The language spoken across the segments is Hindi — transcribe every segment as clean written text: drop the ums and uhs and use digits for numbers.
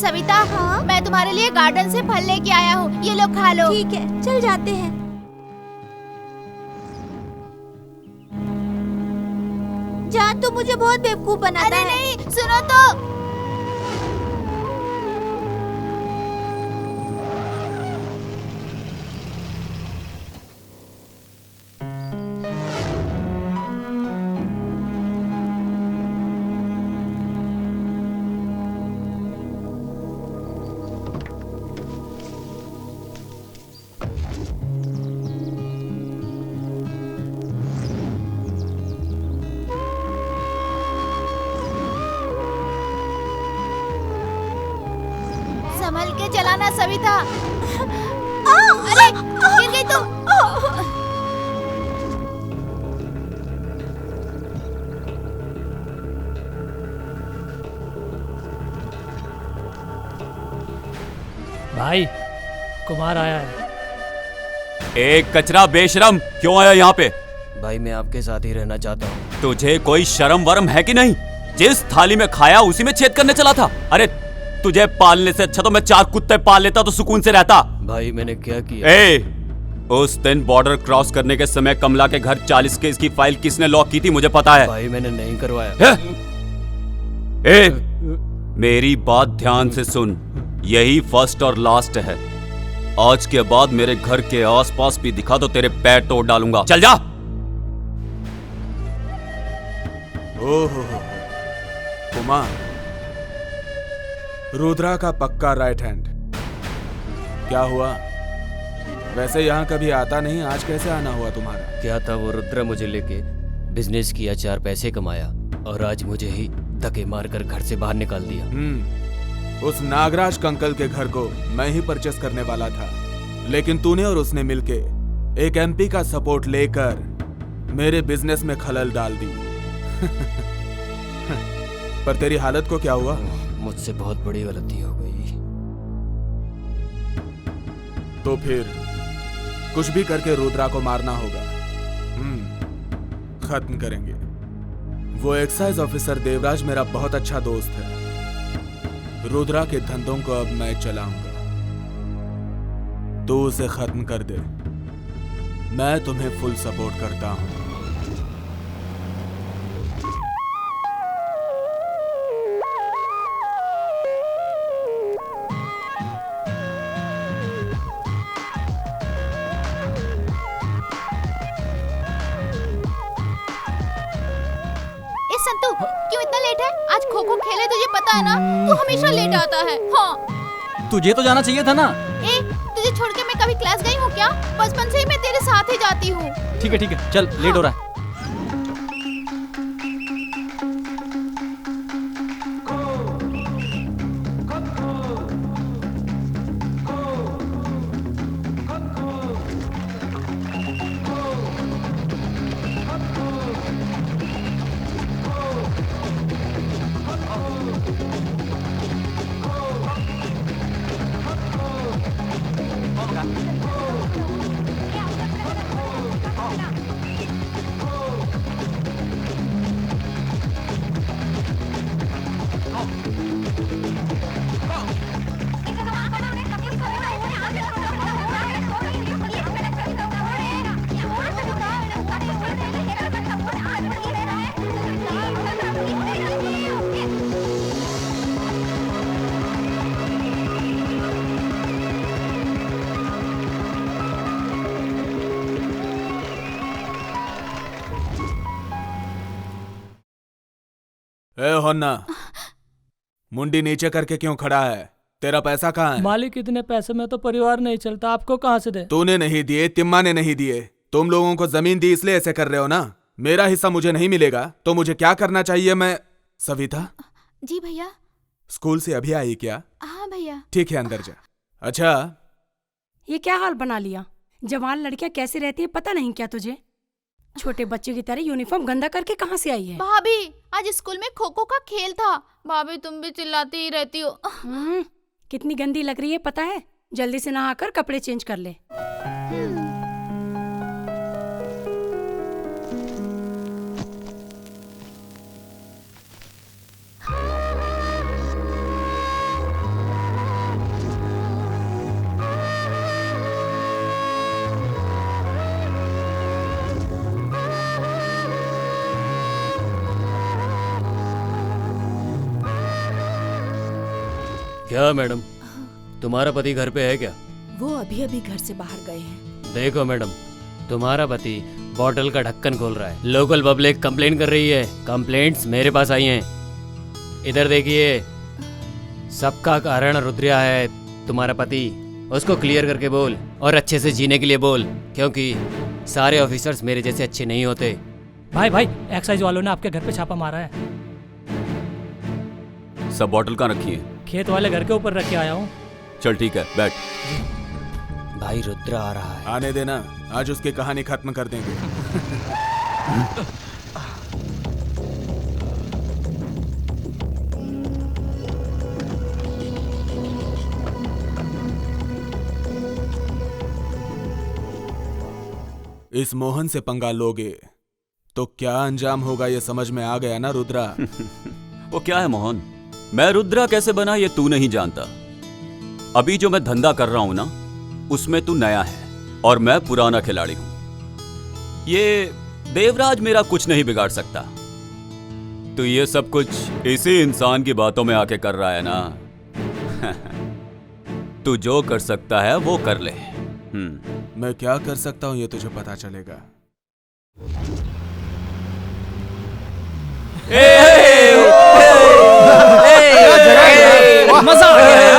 सविता, हाँ? मैं तुम्हारे लिए गार्डन से फल लेके आया हूँ, ये लो खा लो। ठीक है, चल जाते हैं। जान तो मुझे बहुत बेवकूफ बनाता है। अरे नहीं, सुनो तो। संभल के चलाना सविता। अरे गिर गई तुम। भाई, कुमार आया है। एक कचरा बेशरम, क्यों आया यहाँ पे? भाई मैं आपके साथ ही रहना चाहता हूँ। तुझे कोई शर्म वरम है कि नहीं? जिस थाली में खाया उसी में छेद करने चला था। अरे तुझे पालने से अच्छा तो मैं 4 कुत्ते पाल लेता तो सुकून से रहता। भाई मैंने क्या किया? उस दिन बॉर्डर क्रॉस करने के समय कमला के घर 40 केस की फाइल किसने लॉक की थी मुझे पता है। भाई मैंने नहीं करवाया। मेरी बात ध्यान से सुन, यही फर्स्ट और लास्ट है। आज के बाद मेरे घर के आसपास भी दिखा तो तेरे पैर तोड़ डालूंगा। चल जा। ओहो कुमार, रुद्रा का पक्का राइट हैंड। क्या हुआ? वैसे यहाँ कभी आता नहीं, आज कैसे आना हुआ तुम्हारा? क्या था, वो रुद्रा मुझे लेके बिजनेस किया, 4 पैसे कमाया और आज मुझे ही धक्के मारकर घर से बाहर निकाल दिया। उस नागराज कंकल के घर को मैं ही परचेस करने वाला था, लेकिन तूने और उसने मिलके एक एमपी का सपोर्ट लेकर मेरे बिजनेस में खलल डाल दी। पर तेरी हालत को क्या हुआ? मुझसे बहुत बड़ी गलती हो गई। तो फिर कुछ भी करके रुद्रा को मारना होगा। खत्म करेंगे। वो एक्साइज ऑफिसर देवराज मेरा बहुत अच्छा दोस्त है। रुद्रा के धंधों को अब मैं चलाऊंगा। तू उसे खत्म कर दे, मैं तुम्हें फुल सपोर्ट करता हूं। संतु, क्यों इतना लेट है? आज खो खो खेले, तुझे पता है ना? तू हमेशा लेट आता है। हाँ। तुझे तो जाना चाहिए था ना। तुझे छोड़ के मैं कभी क्लास गई हूँ क्या? बचपन से ही मैं तेरे साथ ही जाती हूँ। ठीक है, चल लेट हो रहा है। ए होन्ना, मुंडी नीचे करके क्यों खड़ा है? तेरा पैसा कहाँ है? मालिक, इतने पैसे में तो परिवार नहीं चलता, आपको कहाँ से दे? तूने नहीं दिए, तिम्मा ने नहीं दिए। तुम लोगों को जमीन दी इसलिए ऐसे कर रहे हो ना। मेरा हिस्सा मुझे नहीं मिलेगा तो मुझे क्या करना चाहिए? मैं सविता। जी भैया। स्कूल से अभी आई क्या? हाँ भैया। ठीक है, अंदर जा। अच्छा, ये क्या हाल बना लिया? जवान लड़कियां कैसे रहती है पता नहीं क्या तुझे? छोटे बच्चे की तरह यूनिफॉर्म गंदा करके कहाँ से आई है? भाभी, आज स्कूल में खो खो का खेल था। भाभी तुम भी चिल्लाती ही रहती हो। कितनी गंदी लग रही है पता है? जल्दी से नहाकर कपड़े चेंज कर ले। क्या मैडम, तुम्हारा पति घर पे है क्या? वो अभी अभी घर से बाहर गए हैं। देखो मैडम, तुम्हारा पति बॉटल का ढक्कन खोल रहा है। लोकल पब्लिक कंप्लेन कर रही है। कंप्लेंट्स मेरे पास आई हैं। इधर देखिए, सबका कारण रुद्रिया है, तुम्हारा पति। उसको क्लियर करके बोल और अच्छे से जीने के लिए बोल, क्योंकि सारे ऑफिसर्स मेरे जैसे अच्छे नहीं होते। भाई एक्साइज वालों ने आपके घर पे छापा मारा है। सब बॉटल कहाँ रखी है? खेत वाले घर के ऊपर रख के आया हूँ। चल ठीक है, बैठ। भाई रुद्र आ रहा है। आने देना, आज उसकी कहानी खत्म कर देंगे। इस मोहन से पंगा लोगे तो क्या अंजाम होगा, ये समझ में आ गया ना रुद्रा? वो क्या है मोहन, मैं रुद्रा कैसे बना ये तू नहीं जानता। अभी जो मैं धंधा कर रहा हूं ना, उसमें तू नया है और मैं पुराना खिलाड़ी हूं। ये देवराज मेरा कुछ नहीं बिगाड़ सकता। तो ये सब कुछ इसी इंसान की बातों में आके कर रहा है ना। तू जो कर सकता है वो कर ले। मैं क्या कर सकता हूं ये तुझे पता चलेगा। मजा आ गया।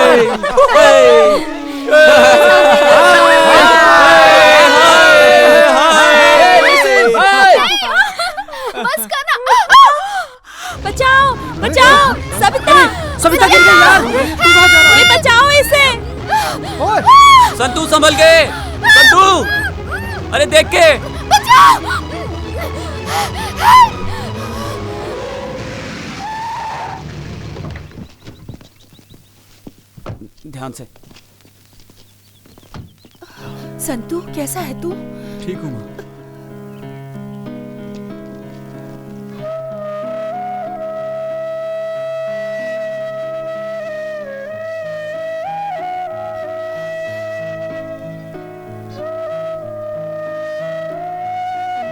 बस करना। बचाओ बचाओ, सविता गिर गई यार। ये बचाओ इसे। संतू संभल के, संतू, अरे देख के। ध्यान से। संतू कैसा है तू? ठीक हूँ माँ।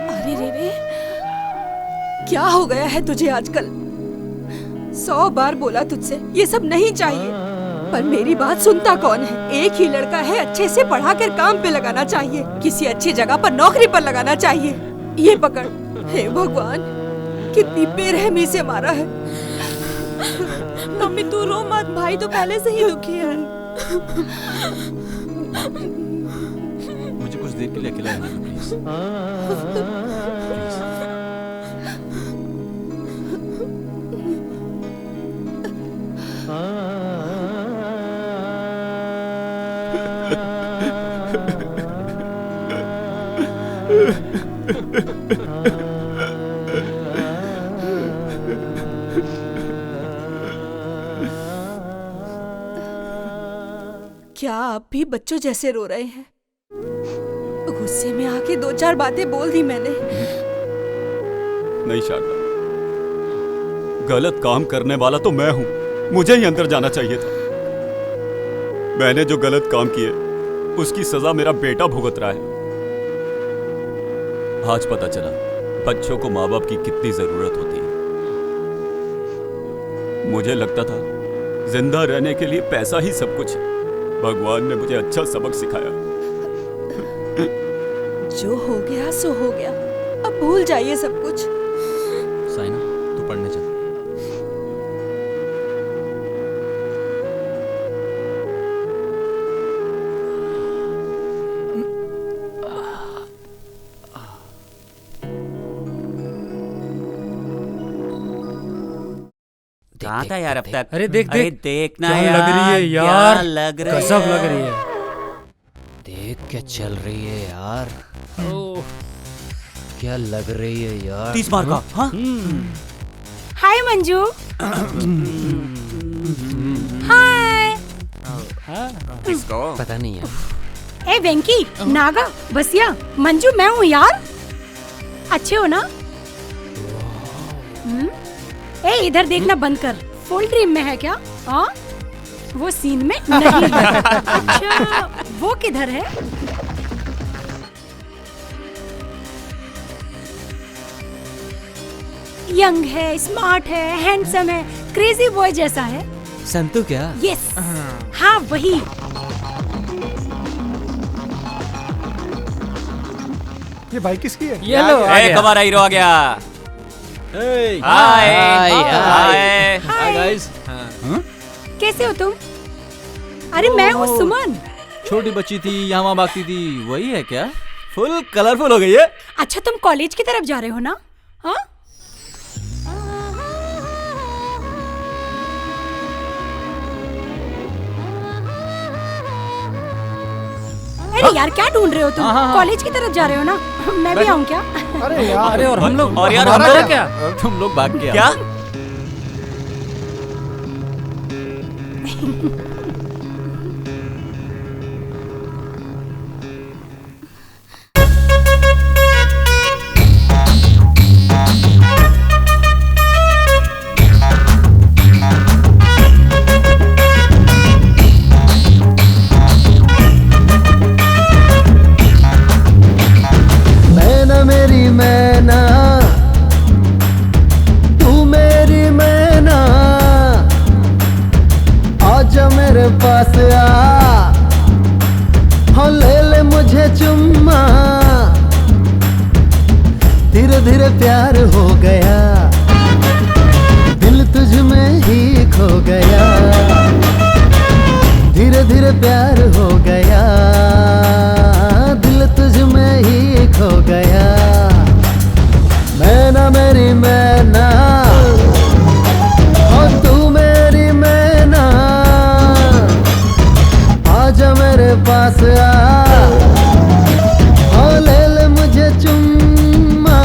अरे रे, क्या हो गया है तुझे आजकल? 100 बार बोला तुझसे ये सब नहीं चाहिए, पर मेरी बात सुनता कौन है? एक ही लड़का है, अच्छे से पढ़ा कर काम पे लगाना चाहिए, किसी अच्छी जगह पर नौकरी पर लगाना चाहिए। ये पकड़। हे भगवान, कितनी बेरहमी से मारा है। मम्मी तू रो मत, भाई तो पहले से ही दुखी है। मुझे कुछ देर के लिए अकेला रहना दो प्लीज। क्या आप भी बच्चों जैसे रो रहे हैं? गुस्से में आके 2-4 बातें बोल दी मैंने। नहीं शारदा, गलत काम करने वाला तो मैं हूं, मुझे ही अंदर जाना चाहिए था। मैंने जो गलत काम किए उसकी सजा मेरा बेटा भुगत रहा है। आज पता चला बच्चों को माँ बाप की कितनी जरूरत होती है। मुझे लगता था जिंदा रहने के लिए पैसा ही सब कुछ है। भगवान ने मुझे अच्छा सबक सिखाया। जो हो गया सो हो गया, अब भूल जाइए सब कुछ। साइना, तू पढ़ने चल। कहाँ था यार अब तक? अरे देख देखना क्या यार, लग रही है क्या यार, लग रही गजब है। लग रही है। देख क्या चल रही है यार, क्या लग रही है यार। 30 मार्क का। हाँ? हाय मंजू। हाय। किसको? पता नहीं है। ए वेंकी, नागा, बसिया, मंजू मैं हूँ यार। अच्छे हो ना? ए इधर देखना बंद कर, फुल ड्रीम में है क्या? हाँ, वो सीन में नहीं है। अच्छा, वो किधर है? यंग है, स्मार्ट है, हैंडसम है, क्रेजी बॉय जैसा है। संतू क्या? यस, हाँ वही। ये बाइक किसकी है? ये लो आ ए, गया। हमारा हीरो आ गया। Hey, hi hi, hi. Hi guys. कैसे हो तुम? अरे मैं हूँ सुमन। छोटी बच्ची थी यहाँ वहाँ भागती थी, वही है क्या? फुल कलरफुल हो गई है। अच्छा तुम कॉलेज की तरफ जा रहे हो ना? हाँ? अरे यार क्या ढूंढ रहे हो तुम? कॉलेज की तरफ जा रहे हो ना? मैं भी आऊँ क्या? अरे यार, अरे और हम लोग और यार हमारा हमारा क्या? तुम लोग भाग गया। क्या? मैना मेरी मैना, तू मेरी मैना, आजा मेरे पास आ, हाँ ले ले मुझे चुम्मा। धीरे धीरे प्यार हो गया, दिल तुझ में ही खो गया। धीरे धीरे प्यार हो गया, दिल तुझ में ही खो गया। मैना मेरी मैना, हो तू मेरी मैना, आजा मेरे पास आ, हो ले ले मुझे चुम्मा।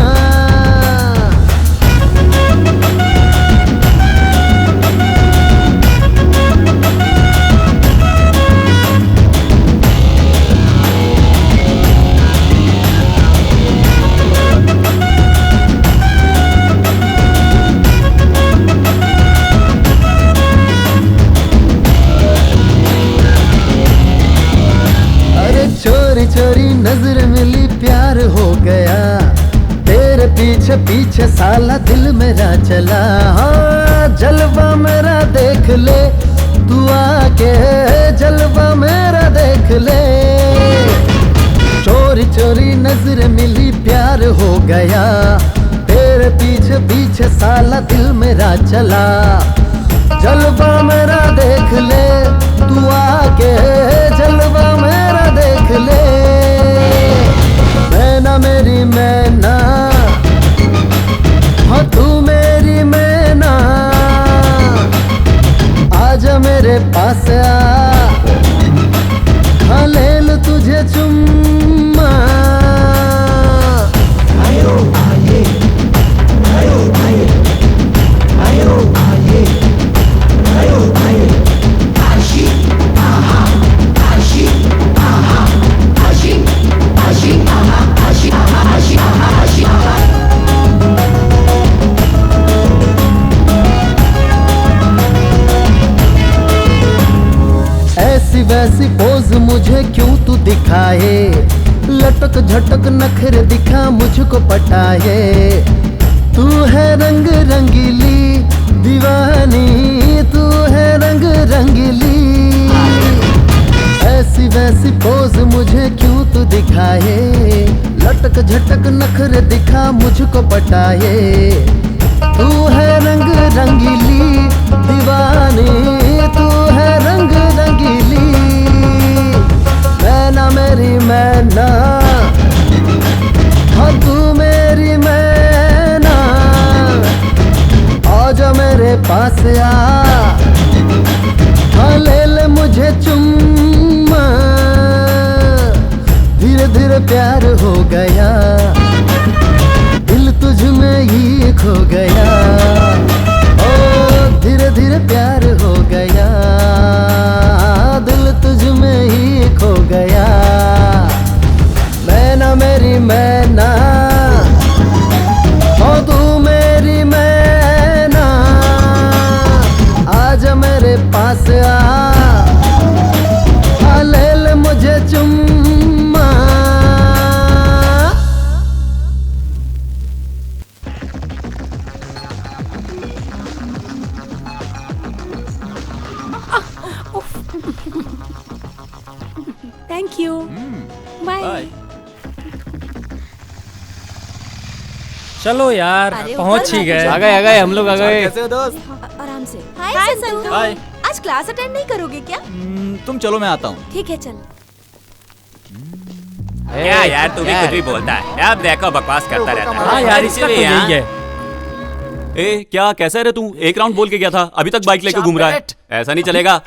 अरे चोरी चोरी नजर मिली, प्यार हो गया। तेरे पीछे पीछे साला दिल मेरा चला। हाँ जलवा मेरा देख ले, तू आके जलवा मेरा देख ले। चोरी चोरी नजर मिली, प्यार हो गया। तेरे पीछे पीछे साला दिल मेरा चला। जलवा मेरा देख ले, तू आके जलवा मेरा देख ले। मैना मेरी मैना, हाँ तू मेरी मैना, आजा मेरे पास आ, हाँ ले लूं तुझे चुम्मा। आयो आये, आयो आये, आयो आये, आयो आये। आशी आहा, आशी आहा, आशी आशी आहा, आशी आहा, आशी आहा, आशी आहा। ऐसी वैसी पोज मुझे क्यों तू दिखाए, लटक झटक नखरे दिखा मुझको पटाए। तू है रंग रंगीली दीवानी, तू है रंग रंगीली। ऐसी वैसी पोज मुझे क्यों तू दिखाए, लटक झटक नखरे दिखा मुझको पटाए। तू है रंग रंगीली दीवानी, तू है रंग रंगीली। मैना मेरी मैना, हाँ तू मेरी मैना, आजा मेरे पास आ, हाँ ले ले मुझे चुम्मा। धीरे धीरे प्यार हो गया, दिल तुझ में ही खो गया। ओ धीरे धीरे प्यार हो गया, दिल तुझ में ही खो गया। मैना मेरी मैना, ओ तू मेरी मैना, आजा मेरे पास आ, ले ले मुझे चुम्मा। बाय। चलो यार, अरे पहुंच ऊपर ही गए। आ गए हम लोग आ गए। कैसे हो दोस्त? आराम से। हाय संतू। हाय। आज क्लास अटेंड नहीं करोगे क्या? तुम चलो, मैं आता हूँ। ठीक है चल। क्या यार तू भी कुछ भी बोलता है। अब देखो बकवास करता रहता है। हाँ यार, इसका तो यही है। ए क्या कैसा है रे तू? एक राउंड बोल के गया था, अभी तक बाइक लेके घूम रहा है। ऐसा नहीं चलेगा।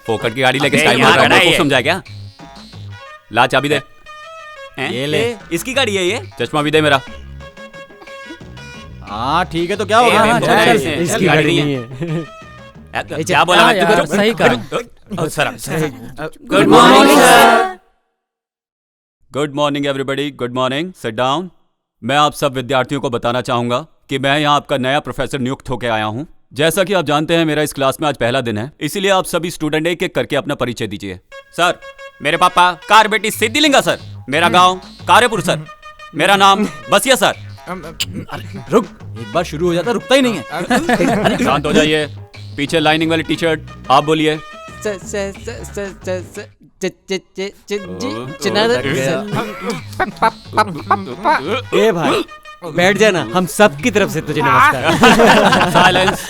फोकट की गाड़ी लेके स्टाइल मार रहा है। समझा क्या? ला चाबी दे। ये ले। इसकी गाड़ी है ये। चश्मा भी दे मेरा। हाँ ठीक है, तो क्या होगा? हाँ, चल, इसकी गाड़ी नहीं है। क्या बोला मैं यार, तुझे? सही कहा। Good morning sir. Good morning everybody, good morning. Sit down. मैं आप सब विद्यार्थियों को बताना चाहूंगा कि मैं यहाँ आपका नया प्रोफेसर नियुक्त होकर आया हूँ। जैसा कि आप जानते हैं, मेरा इस क्लास में आज पहला दिन है, इसीलिए आप सभी स्टूडेंट एक एक करके अपना परिचय दीजिए। सर, मेरे पापा कारबेटी सिद्धिलिंगा सर। मेरा गांव कार्यपुर सर। मेरा नाम बसिया सर। रुक, एक बार शुरू हो जाता रुकता ही नहीं है। शांत हो जाइए। पीछे लाइनिंग वाली टी शर्ट, आप बोलिए। ए भाई बैठ जाना, हम सब की तरफ से तुझे नमस्कार। साइलेंस।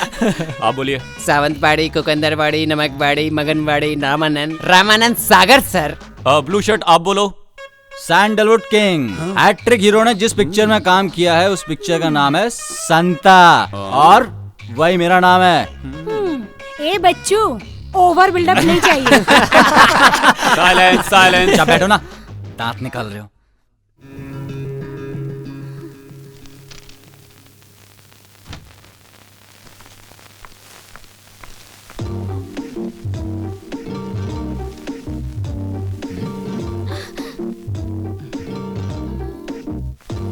आप बोलिए। Sawantwadi, कोकंदरवाड़ी, नमकवाड़ी, मगनवाड़ी, Ramanand Sagar sir. Blue shirt आप बोलो। Sandalwood king. हैट्रिक हीरो ने जिस पिक्चर में काम किया है, उस पिक्चर का नाम है संता, और वही मेरा नाम है। ए बच्चू, ओवर बिल्डअप नहीं चाहिए। Silence silence. अच्छा बैठो ना, दांत निकाल रहे हो।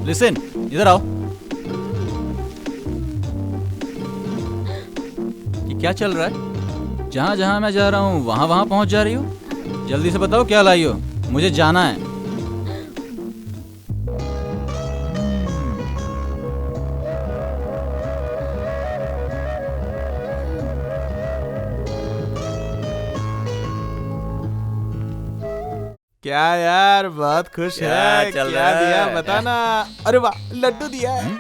लिसन, इधर आओ। ये क्या चल रहा है? जहां जहां मैं जा रहा हूं वहां वहां पहुंच जा रही हो। जल्दी से बताओ क्या लाई हो, मुझे जाना है। क्या यार, बहुत खुश है। चल क्या रहा है? दिया बता ना। अरे वाह, लड्डू दिया है।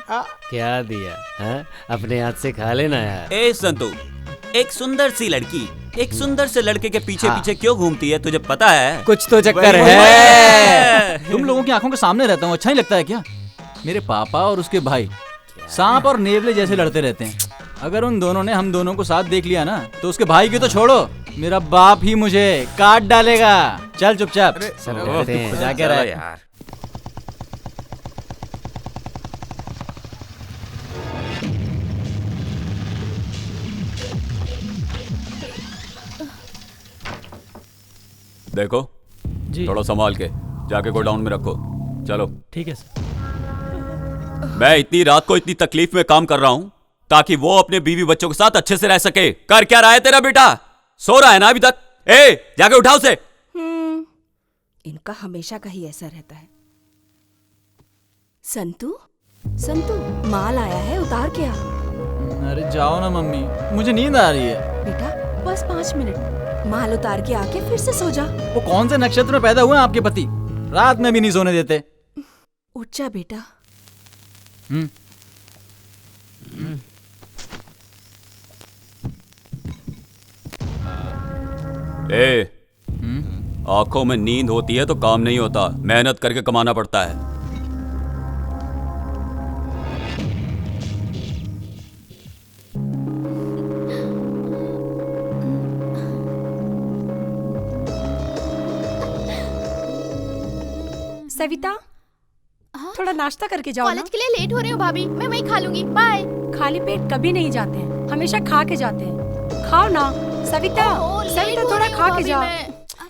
क्या दिया? हाँ? अपने हाथ से खा लेना यार। ए संतू, एक सुंदर सी लड़की एक सुंदर से लड़के के पीछे पीछे क्यों घूमती है, तुझे पता है? कुछ तो चक्कर वही- है। तुम लोगों की आंखों के सामने रहता हूँ, अच्छा नहीं लगता है क्या? मेरे पापा और उसके भाई सांप और नेवले जैसे लड़ते रहते हैं। अगर उन दोनों ने हम दोनों को साथ देख लिया ना, तो उसके भाई की तो छोड़ो, मेरा बाप ही मुझे काट डालेगा। चल चुपचाप जा के रहा यार। देखो जी थोड़ा संभाल के, जाके गोडाउन में रखो। चलो। ठीक है सर। मैं इतनी रात को इतनी तकलीफ में काम कर रहा हूं ताकि वो अपने बीवी बच्चों के साथ अच्छे से रह सके। कर क्या रहा है तेरा बेटा? सो रहा है ना अभी तक? ए जाके उठाओ उसे। इनका हमेशा का ही ऐसा रहता है। संतू, संतू, माल आया है, उतार के आ। अरे जाओ ना मम्मी, मुझे नींद आ रही है। बेटा बस 5 मिनट, माल उतार के आके फिर से सो जा। वो कौन से नक्षत्र में पैदा हुए हैं आपके पति? रात में भी नहीं सोने देते। उठ जा बेटा। ए आंखों में नींद होती है तो काम नहीं होता, मेहनत करके कमाना पड़ता है। सविता, थोड़ा नाश्ता करके जाओ ना। कॉलेज के लिए लेट हो रही हूँ भाभी, मैं वहीं खा लूंगी। बाय। खाली पेट कभी नहीं जाते हैं, हमेशा खा के जाते हैं। खाओ ना सविता। सविता थोड़ा खा के जाओ।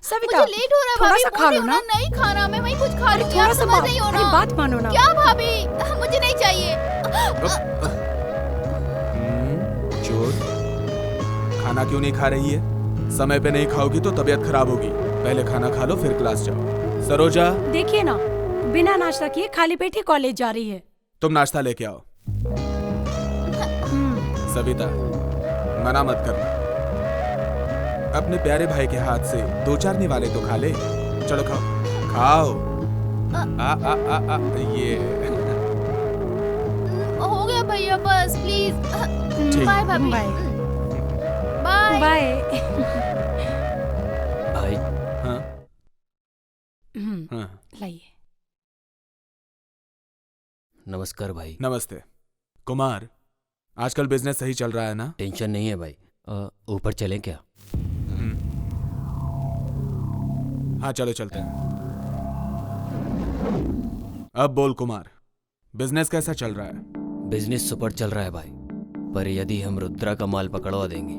सविता मुझे लेट हो रहा है थोड़ा भाभी, सा खा लो ना। नहीं खाना, मैं वहीं कुछ खा लूंगी। थोड़ा आप सा समझ नहीं हो अरे ना। बात मानो ना। क्या भाभी, मुझे नहीं चाहिए। चोर, खाना क्यों नहीं खा रही है? समय पे नहीं खाओगी तो तबीयत खराब होगी। पहले खाना खा लो फिर क्लास जाओ। सरोजा, देखिए ना, बिना नाश्ता किए खाली पेट ही कॉलेज जा रही है। तुम नाश्ता लेके आओ। सविता, मना मत करना। अपने प्यारे भाई के हाथ से 2-4 निवाले तो खा ले। चलो खाओ, खाओ। ये हो गया भैया, बस प्लीज। बाय भाभी। Bye bye. बाय। भाई हाँ हाँ लाइए। नमस्कार भाई। नमस्ते कुमार, आजकल बिजनेस सही चल रहा है ना? टेंशन नहीं है भाई। ऊपर चलें क्या? हाँ चलो चलते हैं। अब बोल कुमार, बिजनेस कैसा चल रहा है? बिजनेस सुपर चल रहा है भाई, पर यदि हम रुद्रा का माल पकड़वा देंगे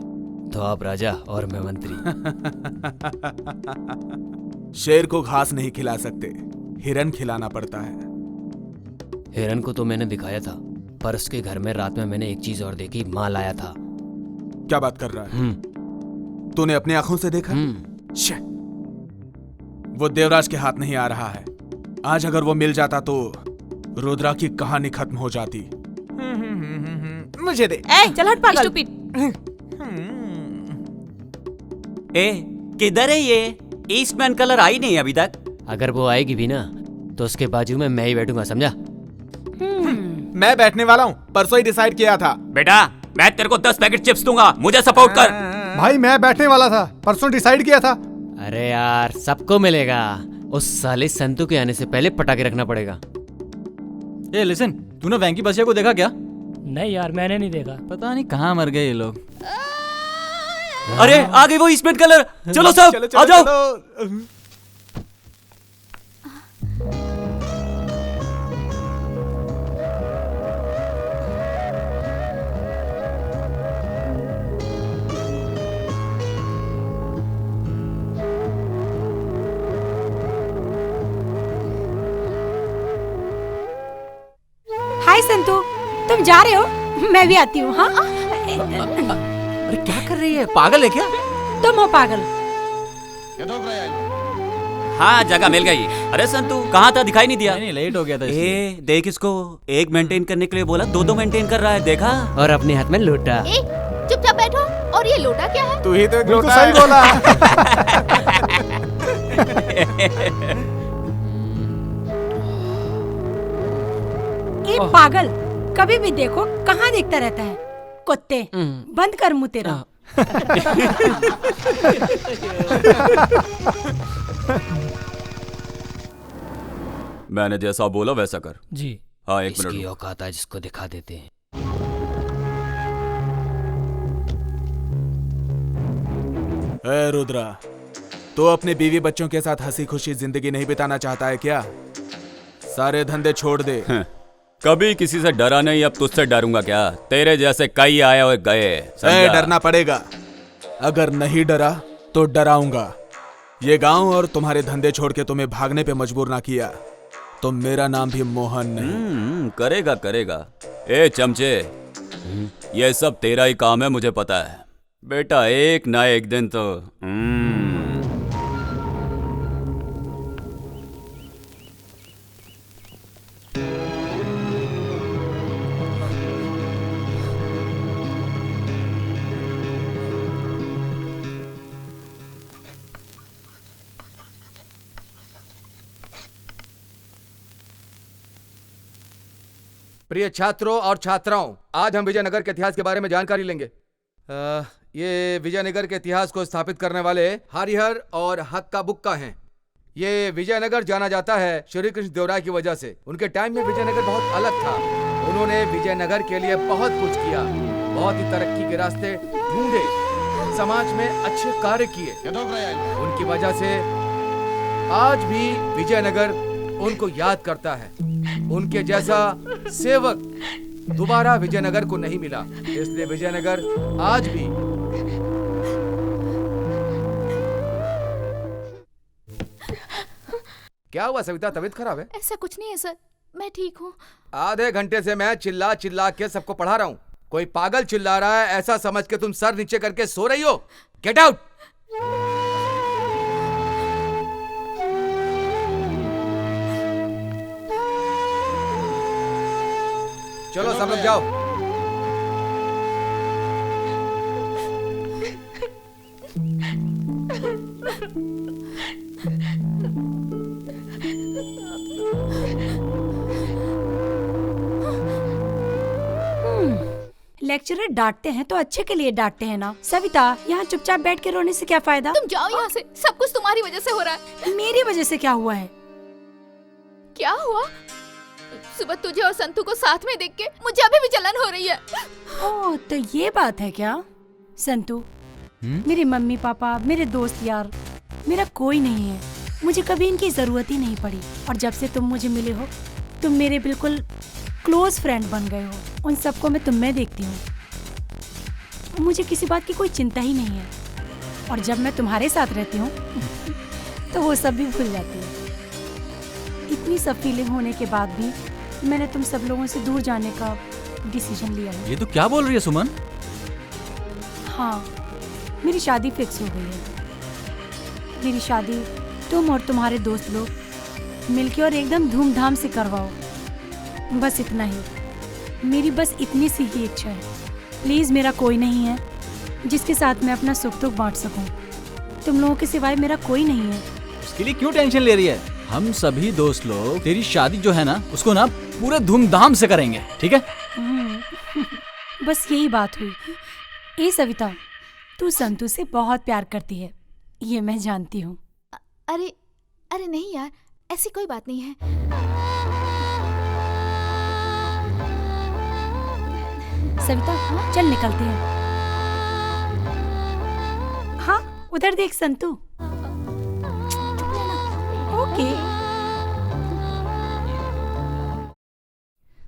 तो आप राजा और मैं मंत्री। शेर को घास नहीं खिला सकते, हिरन खिलाना पड़ता है। हिरन को तो मैंने दिखाया था, पर उसके घर में रात में मैंने एक चीज और देखी, माल आया था। क्या बात कर रहा है? तूने अपनी आंखों से देखा? शे, वो देवराज के हाथ नहीं आ रहा है। आज अगर वो मिल जाता तो रुद्रा की कहानी खत्म हो जाती। मुझे दे। चल हट पागल। ए किधर है ये? ईस्टमैन कलर आई नहीं अभी तक। अगर वो आएगी भी ना तो उसके बाजू में मैं ही बैठूंगा, समझा? मैं बैठने वाला हूँ, परसों ही डिसाइड किया था। बेटा मैं तेरे को 10 पैकेट चिप्स दूंगा, मुझे सपोर्ट कर। भाई मैं बैठने वाला था, परसों डिसाइड किया था। अरे यार सबको मिलेगा, उस साले संतू के आने से पहले पटाखे रखना पड़ेगा। ए लिसन, तूने वैंकी बसिया को देखा क्या? नहीं यार, मैंने नहीं देखा। पता नहीं कहाँ मर गए ये लोग। अरे आ गई वो ईस्टमैन कलर। चलो सब आ जाओ। हाय संतू, तुम जा रहे हो? मैं भी आती हूँ। हाँ अरे क्या कर रही है, पागल है क्या? तुम हो पागल। हाँ जगह मिल गई। अरे संतू कहाँ था, दिखाई नहीं दिया। नहीं लेट हो गया था इसलिए। ए देख इसको, एक मेंटेन करने के लिए बोला, दो मेंटेन कर रहा है, देखा? और अपने हाथ में लोटा। ए चुपचाप बैठो। और ये लोटा क्या है? तू ही तो एक बिल्कुल लोटा सही है। बोला। ए पागल, कभी भी देखो कहाँ देखता रहता है? कुत्ते, बंद कर मुंह तेरा। मैंने जैसा बोला वैसा कर। जी। हाँ एक इसकी मिनट। औकात है जिसको दिखा देते हैं। ए रुद्रा, तो अपने बीवी बच्चों के साथ हंसी खुशी जिंदगी नहीं बिताना चाहता है क्या? सारे धंधे छोड़ दे। कभी किसी से डरा नहीं, अब तुझसे डरूंगा क्या? तेरे जैसे कई आए हुए गए। समझा? डरना पड़ेगा। अगर नहीं डरा तो डराऊंगा। ये गांव और तुम्हारे धंधे छोड़ के तुम्हें भागने पे मजबूर ना किया तो मेरा नाम भी मोहन नहीं। करेगा करेगा। ए चमचे, ये सब तेरा ही काम है, मुझे पता है बेटा। एक ना एक दिन तो प्रिय छात्रों और छात्राओं, आज हम विजयनगर के इतिहास के बारे में जानकारी लेंगे। ये विजयनगर के इतिहास को स्थापित करने वाले हरिहर और हक्का बुक्का हैं। ये विजयनगर जाना जाता है श्री कृष्ण देवराय की वजह से। उनके टाइम में विजयनगर बहुत अलग था। उन्होंने विजयनगर के लिए बहुत कुछ किया, बहुत ही तरक्की के रास्ते ढूंढे, समाज में अच्छे कार्य किए। उनकी वजह से आज भी विजयनगर उनको याद करता है। उनके जैसा सेवक दोबारा विजयनगर को नहीं मिला, इसलिए विजयनगर आज भी क्या हुआ सविता, तबीयत खराब है? ऐसा कुछ नहीं है सर, मैं ठीक हूँ। आधे घंटे से मैं चिल्ला चिल्ला के सबको पढ़ा रहा हूँ। कोई पागल चिल्ला रहा है ऐसा समझ के तुम सर नीचे करके सो रही हो। Get out. चलो सब लोग जाओ। लेक्चरर डांटते हैं तो अच्छे के लिए डांटते हैं ना। सविता, यहाँ चुपचाप बैठ के रोने से क्या फायदा? तुम जाओ यहाँ से, सब कुछ तुम्हारी वजह से हो रहा है। मेरी वजह से क्या हुआ है? क्या हुआ? सुबह तुझे और संतू को साथ में देख के मुझे अभी भी जलन हो रही है। ओह, तो ये बात है क्या? संतू, मेरे मम्मी पापा, मेरे दोस्त यार, मेरा कोई नहीं है। मुझे कभी इनकी जरूरत ही नहीं पड़ी, और जब से तुम मुझे मिले हो तुम मेरे बिल्कुल क्लोज फ्रेंड बन गए हो। उन सबको मैं तुम में देखती हूँ। मुझे किसी बात की कोई चिंता ही नहीं है, और जब मैं तुम्हारे साथ रहती हूँ तो वो सब भी भूल जाती है। इतनी सब फीलिंग होने के बाद भी मैंने तुम सब लोगों से दूर जाने का डिसीजन लिया है। ये तो क्या बोल रही है सुमन? हाँ, मेरी शादी फिक्स हो गई है। मेरी शादी तुम और तुम्हारे दोस्त लोग मिलके और एकदम धूमधाम से करवाओ। बस इतना ही, मेरी बस इतनी सी ही इच्छा है। प्लीज, मेरा कोई नहीं है जिसके साथ मैं अपना सुख दुख बांट सकूं। तुम लोगों के सिवाय मेरा कोई नहीं है। उसके लिए क्यों टेंशन ले रही है? हम सभी दोस्त लोग तेरी शादी जो है ना, उसको ना पूरे धूमधाम से करेंगे, ठीक है? बस यही बात हुई। ए सविता, तू संतू से बहुत प्यार करती है, ये मैं जानती हूँ। अरे नहीं यार, ऐसी कोई बात नहीं है। सविता, चल निकलते हैं। हाँ, उधर देख संतू। ओके।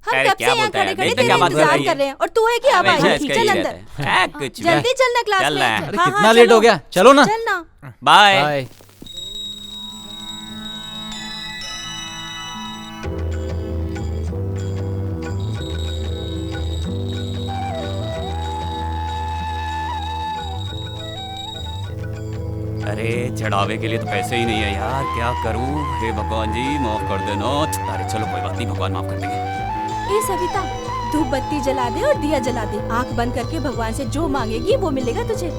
हम कब से यहाँ खड़े-खड़े तेरा इंतजार कर रहे हैं, और तू है कि अब आई थी? चल अंदर, जल्दी चलना क्लास में। अरे कितना लेट हो गया, चलो ना। चलना। बाय। अरे चढ़ावे के लिए तो पैसे ही नहीं है यार, क्या करूं? हे भगवान जी माफ कर देना। अरे चलो कोई बात नहीं, भगवान माफ कर देंगे। ए सविता, धूप बत्ती जला दे और दिया जला दे। आंख बंद करके भगवान से जो मांगेगी वो मिलेगा तुझे।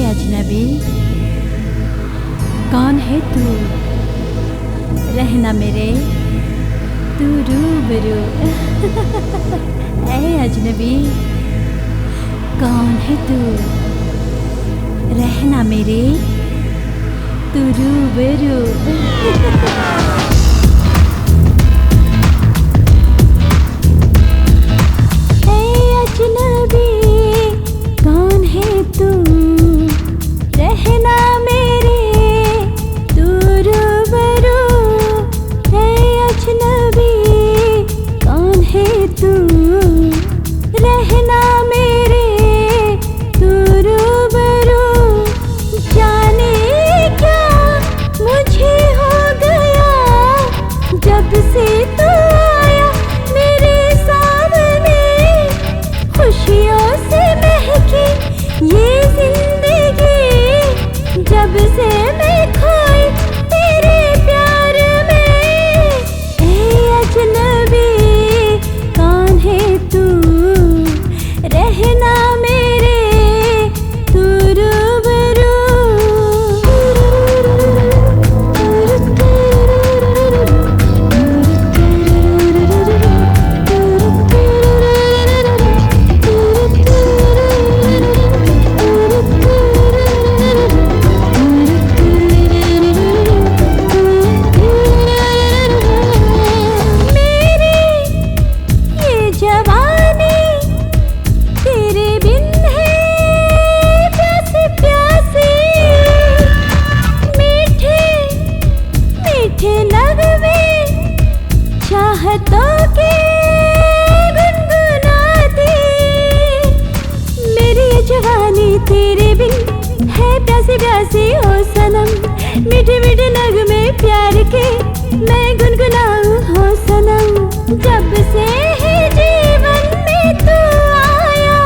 अजनबी, कौन है तू? रहना मेरे तू रूबरू। ऐ अजनबी, कौन है तू? रहना मेरे तू रूबरू। अजनबी, कौन है तू? रहना मेरे तू रूबरू। है अजनबी, कौन है तू? रहना मेरे तू रूबरू। जाने क्या मुझे हो गया जब से तू आया मेरे सामने। खुशियों से महकी ये जिंदगी जब से मैं खोई तेरे प्यार में। ए अजनबी, कौन है तू? रहना मेरे तू रूबरू। तेरे बिन है प्यासी प्यासी ओ सनम। मीठे मीठे नगमे प्यार के मैं गुनगुनाऊं हो सनम। जब से है जीवन में तू आया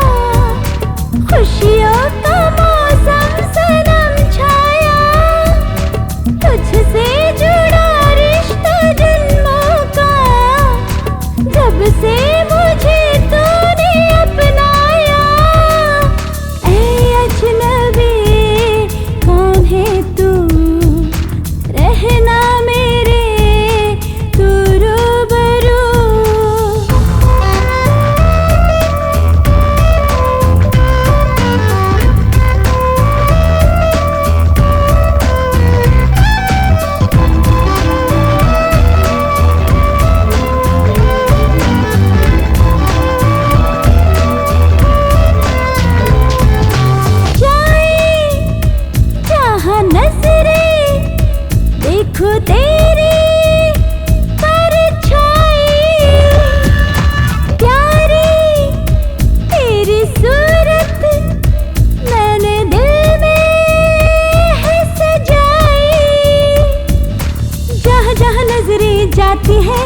बैठी है,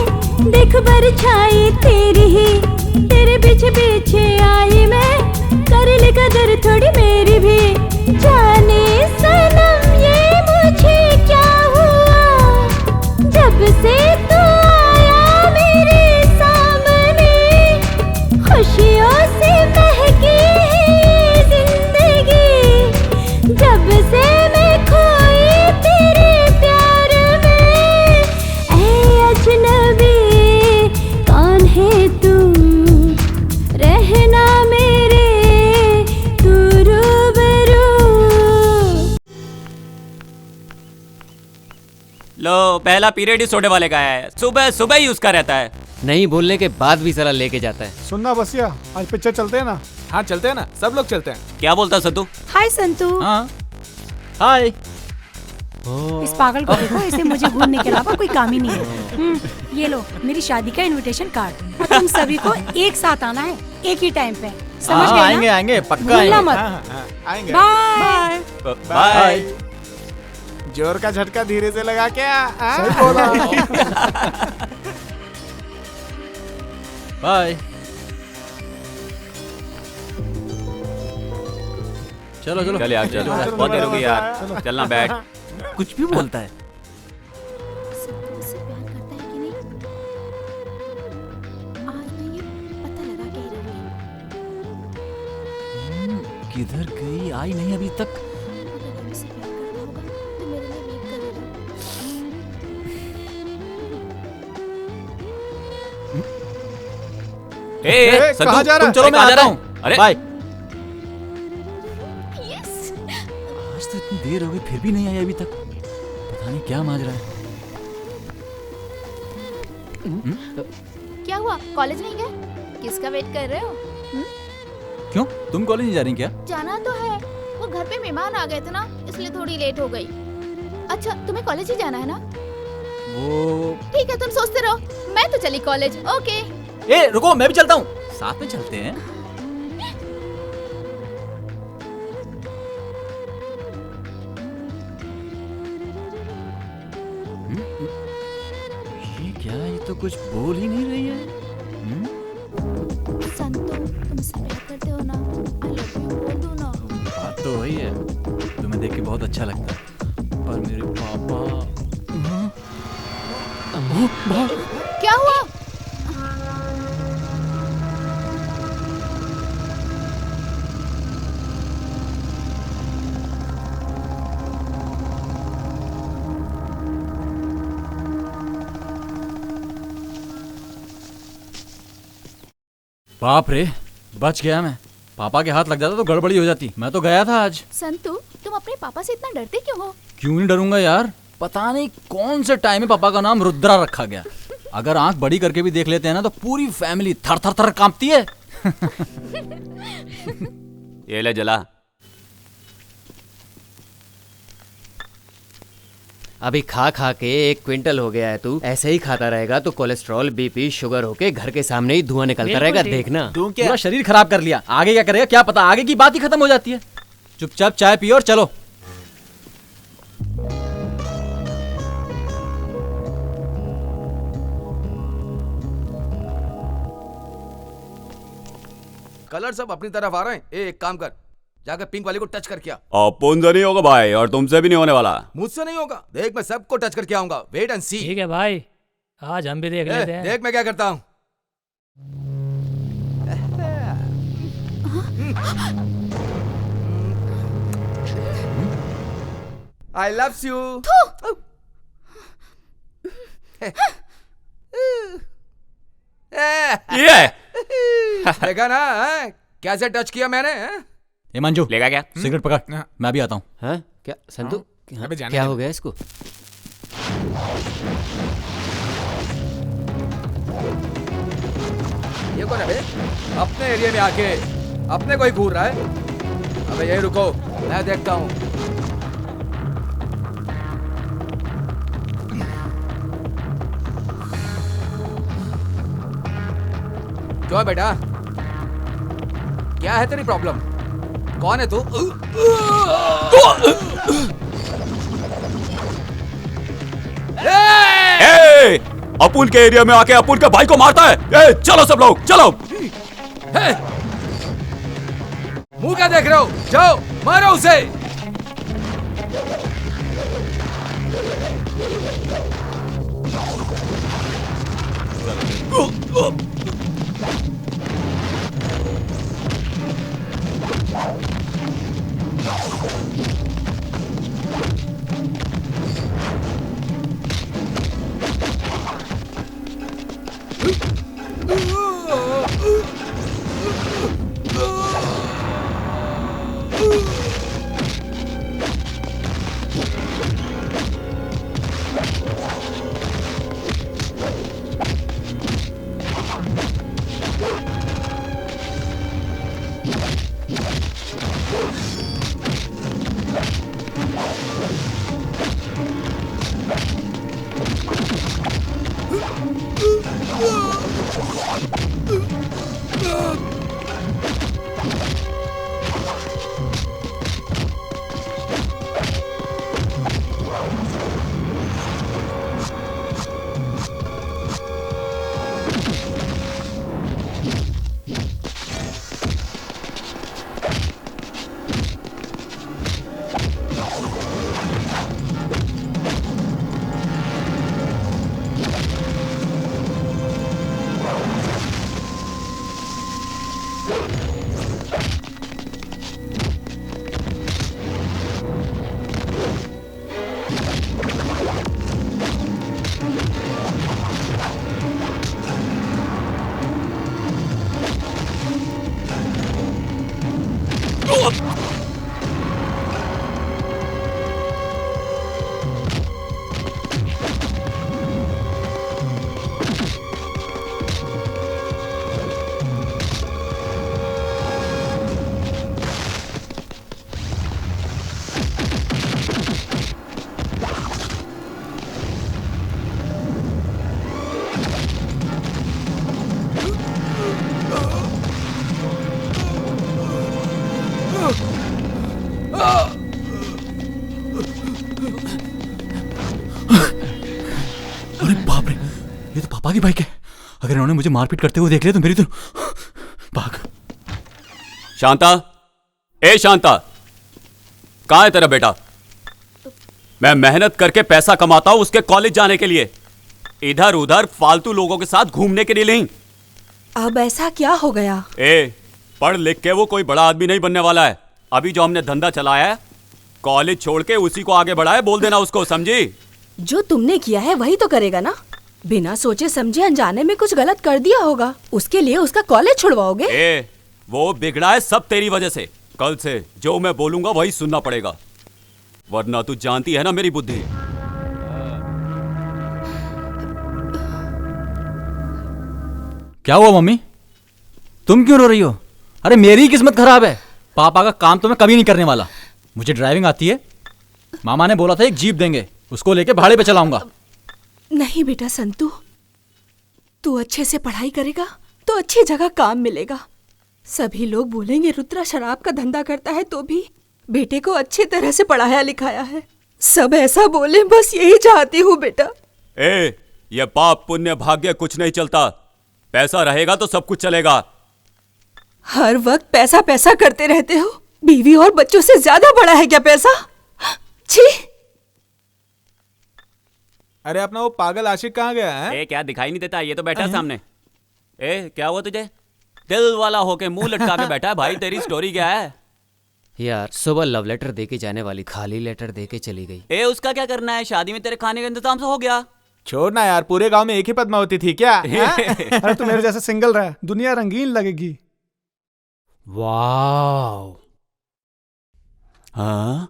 देख परछाई तेरी ही, तेरे पीछे पीछे आई मैं, कर ले कदर थोड़ी मेरी भी। जाने सनम ये मुझे क्या हुआ, जब से तू आया मेरे सामने, खुशियों से महकी है जिंदगी, जब से मैं खोई तेरे प्यार में। ऐ अजनबी कौन है तू, रहना मेरे तू रूबरू। लो पहला पीरियड ही सोडे वाले का है, सुबह सुबह ही उसका रहता है। नहीं बोलने के बाद भी साला लेके जाता है। सुनना बसिया, आज पिक्चर चलते हैं ना? हाँ चलते हैं ना, सब लोग चलते हैं। क्या बोलता संतू? हाय संतू। हाँ हाय। इस पागल को देखो, इसे मुझे घूमने के अलावा कोई काम ही नहीं है। ये लो मेरी शादी का इनविटेशन कार्ड, और तुम सभी को एक साथ आना है, एक ही टाइम पे, समझ गए ना? आएंगे आएंगे पक्का भूलना आएंगे। मत। आएंगे। बाय। बाय। जोर का झटका धीरे से लगा क्या? सही बोला। बाय। चलो चलो चल यार चल, बहुत देर हो गई यार, चलना बैठ। कुछ भी बोलता है। मुझसे प्यार करता है कि नहीं, आज मैं ये पता लगा के ही रहूंगी। किधर गई? आई नहीं अभी तक। अगर मुझसे प्यार करता होगा तो मेरे लिए वेट करेगा। ए संतू, कहाँ जा रहा तुम है? चलो मैं कहाँ आता जा हूँ। रहा है? अरे बाय। यस। आज तो इतनी देर हो गई फिर भी नहीं आई अभी तक। पता नहीं क्या माजरा है। क्या हुआ, कॉलेज नहीं गए? किसका वेट कर रहे हो? क्यों तुम कॉलेज नहीं जा रही क्या? जाना तो है, वो घर पे मेहमान आ गए थे ना, इसलिए थोड़ी लेट हो गई। अच्छा तुम्हें कॉलेज ही जाना है ना? वो ठीक है तुम सोचते रहो, मैं तो चली कॉलेज। ओके। ए रुको, मैं भी चलता हूँ। साथ में चलते हैं। ये क्या? ये तो कुछ बोल ही नहीं रही है। संतू तुमसे प्यार करते हो ना, आई लव यू बोल दो ना। बात तो वही है, तुम्हें देख के बहुत अच्छा लगता है, पर मेरे पापा। क्या हुआ? बाप रे, बच गया मैं। पापा के हाथ लग जाता तो गड़बड़ी हो जाती। मैं तो गया था आज। संतू तुम अपने पापा से इतना डरते क्यों हो? क्यों नहीं डरूंगा यार, पता नहीं कौन से टाइम में पापा का नाम रुद्रा रखा गया। अगर आंख बड़ी करके भी देख लेते हैं ना तो पूरी फैमिली थर थर थर कांपती है। ये ले जला। अभी खा खा के 1 क्विंटल हो गया है तू। ऐसे ही खाता रहेगा तो कोलेस्ट्रॉल, बीपी, शुगर होके घर के सामने ही धुआं निकलता रहेगा, देखना। पूरा शरीर खराब कर लिया, आगे क्या करेगा क्या पता। आगे की बात ही खत्म हो जाती है। चुपचाप चाय पियो और चलो। कलर सब अपनी तरफ आ रहे हैं। एक काम कर, जाकर पिंक वाले को टच करके आ। अपन से नहीं होगा भाई, और तुमसे भी नहीं होने वाला। मुझसे नहीं होगा, देख मैं सबको टच करके आऊंगा। वेट एंड सी। ठीक है भाई, आज हम भी देख लेते हैं। देख मैं क्या करता हूँ। I love you. ये देखा ना, कैसे टच किया मैंने? ए मंजू, लेगा क्या? सिगरेट पकड़, मैं भी आता हूँ। हाँ क्या संतु, अबे जाने क्या दे। हो गया इसको? ये कौन है बे? अपने एरिया में आके अपने को ही घूर रहा है। अबे यही रुको, मैं देखता हूँ। क्यों है बेटा? क्या है तेरी प्रॉब्लम? कौन है तू? अपुन के एरिया में आके अपुन के भाई को मारता है। ए, चलो सब लोग चलो। मुंह क्या देख रहे हो? जाओ मारो उसे। अरे बाप रे, ये तो पापा की बाइक है। अगर इन्होंने मुझे मारपीट करते हुए देख लिया तो मेरी तो भाग। शांता, ए शांता, कहाँ है तेरा बेटा? मैं मेहनत करके पैसा कमाता हूं उसके कॉलेज जाने के लिए, इधर उधर फालतू लोगों के साथ घूमने के लिए नहीं। अब ऐसा क्या हो गया? ए, पढ़ लिख के वो कोई बड़ा आदमी नहीं बनने वाला है। अभी जो हमने धंधा चलाया है, कॉलेज छोड़ के उसी को आगे बढ़ाए, बोल देना उसको, समझी? जो तुमने किया है वही तो करेगा ना। बिना सोचे समझे अनजाने में कुछ गलत कर दिया होगा, उसके लिए उसका कॉलेज छुड़वाओगे? ए, वो बिगड़ा है सब तेरी वजह से। कल से जो मैं बोलूंगा वही सुनना पड़ेगा, वरना तू जानती है ना मेरी बुद्धि। क्या हुआ मम्मी, तुम क्यों रो रही हो? अरे मेरी ही किस्मत खराब है। पापा का काम तो मैं कभी नहीं करने वाला। मुझे ड्राइविंग आती है, मामा ने बोला था एक जीप देंगे, उसको लेके भाड़े पे चलाऊंगा। नहीं बेटा संतू, तू अच्छे से पढ़ाई करेगा तो अच्छी जगह काम मिलेगा। सभी लोग बोलेंगे रुद्रा शराब का धंधा करता है, तो भी बेटे को अच्छी तरह से पढ़ाया लिखाया है। सब ऐसा बोले, बस यही चाहती हूँ बेटा। ए, ये पाप पुण्य भाग्य कुछ नहीं चलता, पैसा रहेगा तो सब कुछ चलेगा। हर वक्त पैसा पैसा करते रहते हो। बीवी और बच्चों से ज्यादा बड़ा है क्या पैसा? छी! अरे अपना वो पागल आशिक कहाँ गया है? ए, क्या दिखाई नहीं देता? ये तो बैठा है सामने। ए, क्या हुआ तुझे? दिल वाला होके मुंह लटका के बैठा है। भाई तेरी स्टोरी क्या है? यार सुबह लव लेटर देके जाने वाली खाली लेटर देके चली गई। ए, उसका क्या करना है? शादी में तेरे खाने का इंतजाम तो हो गया। छोड़ना यार, पूरे गांव में एक ही पद्मावती थी क्या? अरे तू मेरे जैसे सिंगल रह, दुनिया रंगीन लगेगी। वाह। हाँ?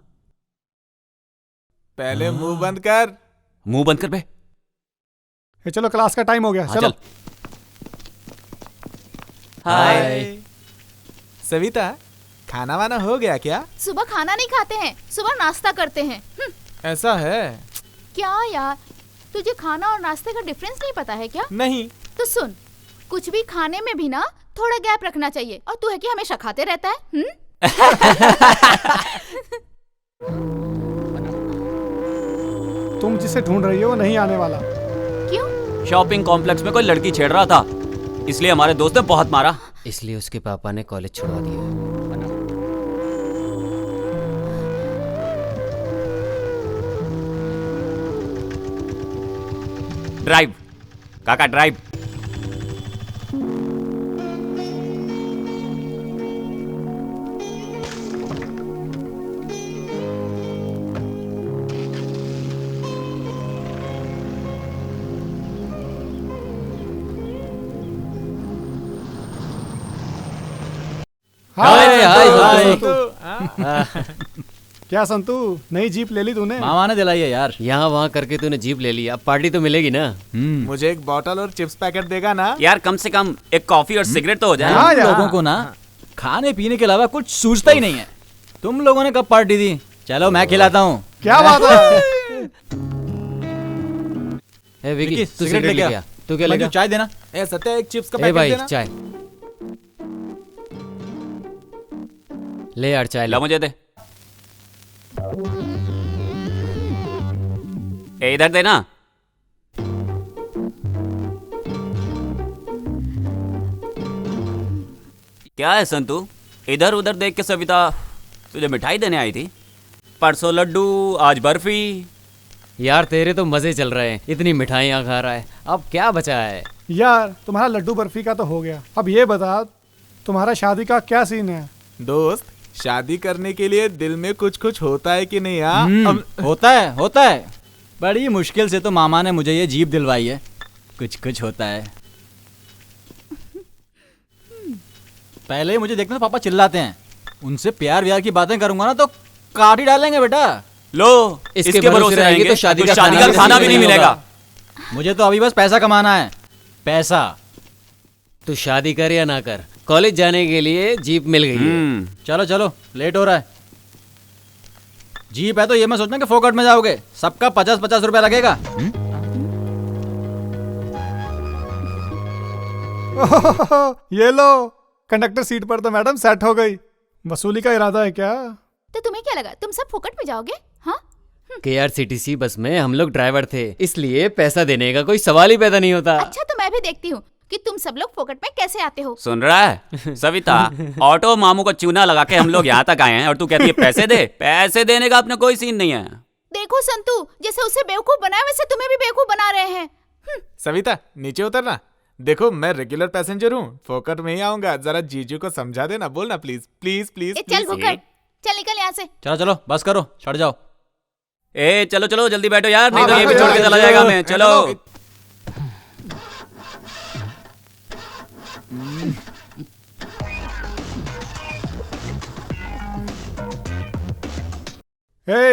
पहले मुंह बंद कर। मुंह बंद कर बे। चलो क्लास का टाइम हो गया, चलो। हाय सविता, खाना वाना हो गया क्या? सुबह खाना नहीं खाते हैं, सुबह नाश्ता करते हैं। ऐसा है क्या यार, तुझे खाना और नाश्ते का डिफरेंस नहीं पता है क्या? नहीं। तो सुन, कुछ भी खाने में भी ना थोड़ा गैप रखना चाहिए। और तू है कि हमेशा खाते रहता है। तुम जिसे ढूंढ रही हो वो नहीं आने वाला। क्यों? शॉपिंग कॉम्प्लेक्स में कोई लड़की छेड़ रहा था, इसलिए हमारे दोस्त ने बहुत मारा। इसलिए उसके पापा ने कॉलेज छुड़वा दिया। ड्राइव काका ड्राइव। क्या संतू, नई जीप ले ली तूने? मामा ने दिलाई है यार। यहाँ वहाँ करके तूने जीप ले ली, अब पार्टी तो मिलेगी ना। मुझे एक बॉटल और चिप्स पैकेट देगा ना? यार कम से कम एक कॉफी और सिगरेट तो हो जाए। तुम लोगों को ना खाने पीने के अलावा कुछ सूझता ही नहीं है। तुम लोगों ने कब पार्टी दी? चलो मैं खिलाता हूँ। क्या बात है? ए विकी, तू सिगरेट लेके आ। तू क्या लेगा? चाय देना। ए सत्या, एक चिप्स का ए पैकेट भाई देना। चाय ले यार, चाय ला मुझे दे। ए इधर देना। क्या है संतू, इधर उधर देख के सविता तुझे मिठाई देने आई थी? परसों लड्डू, आज बर्फी। यार तेरे तो मजे चल रहे हैं, इतनी मिठाइयाँ खा रहा है, अब क्या बचा है? यार तुम्हारा लड्डू बर्फी का तो हो गया, अब ये बता तुम्हारा शादी का क्या सीन है? दोस्त, शादी करने के लिए दिल में कुछ कुछ होता है कि नहीं? यार होता है। बड़ी मुश्किल से तो मामा ने मुझे ये जीप दिलवाई है। कुछ कुछ होता है। पहले ही मुझे देखना पापा चिल्लाते हैं, उनसे प्यार व्यार की बातें करूंगा ना तो काट ही डालेंगे बेटा। लो इसके भरोसे रहेंगे तो शादी का खाना भी नहीं मिलेगा। मुझे तो अभी बस पैसा कमाना है, पैसा। तू शादी कर या ना कर, कॉलेज जाने के लिए जीप मिल गई है। चलो चलो, लेट हो रहा है। जीप है तो ये मैं सोचना कि फोकट में जाओगे, सबका 50-50 रुपया लगेगा। ये लो, कंडक्टर सीट पर तो मैडम सेट हो गई। वसूली का इरादा है क्या? तो तुम्हें क्या लगा तुम सब फोकट में जाओगे? हाँ, KRCTC बस में हम लोग ड्राइवर थे, इसलिए पैसा देने का कोई सवाल ही पैदा नहीं होता। अच्छा तो मैं भी देखती हूँ कि तुम सब लोग फोकट में कैसे आते हो। सुन रहा है सविता, ऑटो मामू को चूना लगा के हम लोग यहाँ तक आए हैं और तू कहती है पैसे दे। पैसे देने का अपने कोई सीन नहीं है। देखो संतू, जैसे उसे बेवकूफ बनाया वैसे तुम्हें भी बेवकूफ बना रहे हैं। सविता नीचे उतरना। देखो मैं रेगुलर पैसेंजर हूँ, फोकट में ही आऊंगा। जरा जीजू को समझा देना, बोलना प्लीज प्लीज प्लीज। चल भुक्कड़, चल निकल यहाँ से। चलो चलो बस करो, चढ़ जाओ। ए चलो चलो जल्दी बैठो यार, नहीं तो ये भी छोड़ के चला जाएगा मैं। चलो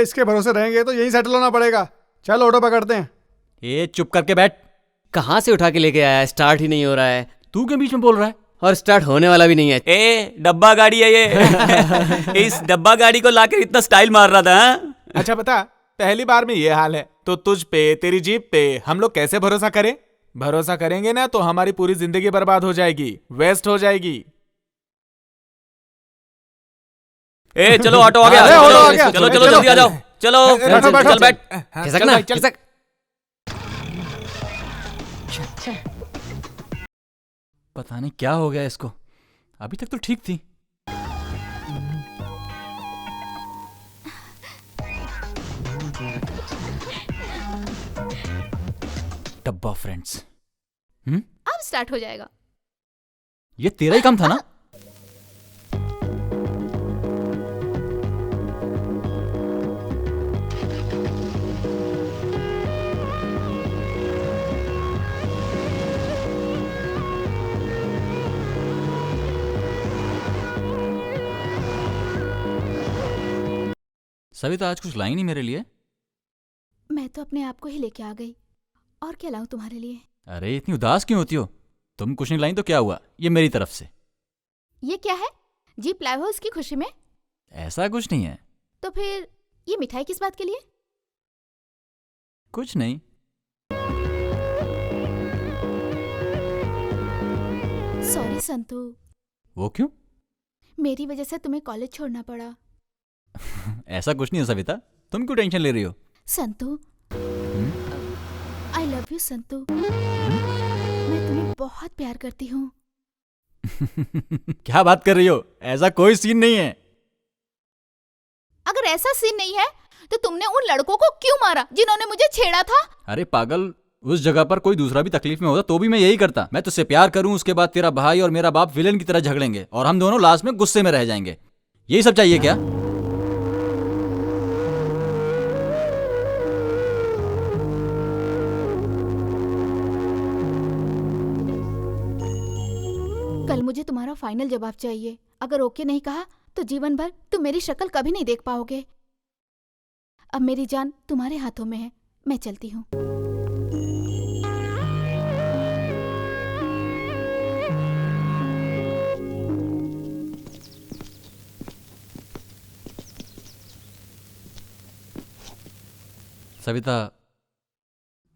इसके भरोसे रहेंगे तो यही सेटल होना पड़ेगा। चल ऑटो पकड़ते हैं। ये चुप करके बैठ। कहाँ से उठा के लेके आया है? स्टार्ट ही नहीं हो रहा है। तू के बीच में बोल रहा है? और स्टार्ट होने वाला भी नहीं है। ए डब्बा गाड़ी है ये। इस डब्बा गाड़ी को लाकर इतना स्टाइल मार रहा था। अच्छा बता, पहली बार में ये हाल है तो तुझ पे, तेरी जीप पे हम लोग कैसे भरोसा करें? भरोसा करेंगे ना तो हमारी पूरी जिंदगी बर्बाद हो जाएगी, वेस्ट हो जाएगी। ए चलो ऑटो आ गया। चलो चलो जल्दी आ जाओ। चलो चल बैठ। खिसक ना, खिसक। पता नहीं क्या हो गया इसको, अभी तक तो ठीक थी। डब्बा फ्रेंड्स। अब स्टार्ट हो जाएगा। ये तेरा ही काम था ना? सविता आज कुछ लाई नहीं मेरे लिए? मैं तो अपने आप को ही लेके आ गई, और क्या लाऊं तुम्हारे लिए? अरे इतनी उदास क्यों होती हो? तुम कुछ नहीं लाई तो क्या हुआ, ये मेरी तरफ से। ये क्या है? जीप लाए हो इसकी खुशी में? ऐसा कुछ नहीं है। तो फिर ये मिठाई किस बात के लिए? कुछ नहीं। सॉरी संतू। वो क्यों? मेरी वजह से तुम्हें कॉलेज छोड़ना पड़ा। ऐसा कुछ नहीं है सविता, तुम क्यों टेंशन ले रही हो? Santu, I love you Santu. मैं तुम्हें बहुत प्यार करती हूँ। क्या बात कर रही हो? ऐसा कोई सीन नहीं है। अगर ऐसा सीन नहीं है तो तुमने उन लड़कों को क्यों मारा जिन्होंने मुझे छेड़ा था? अरे पागल, उस जगह पर कोई दूसरा भी तकलीफ में होता तो भी मैं यही करता। मैं तुझसे प्यार करूं, उसके बाद तेरा भाई और मेरा बाप विलेन की तरह झगड़ेंगे और हम दोनों लास्ट में गुस्से में रह जाएंगे। यही सब चाहिए क्या? कल मुझे तुम्हारा फाइनल जवाब चाहिए। अगर ओके नहीं कहा तो जीवन भर तुम मेरी शक्ल कभी नहीं देख पाओगे। अब मेरी जान तुम्हारे हाथों में है। मैं चलती हूँ। सविता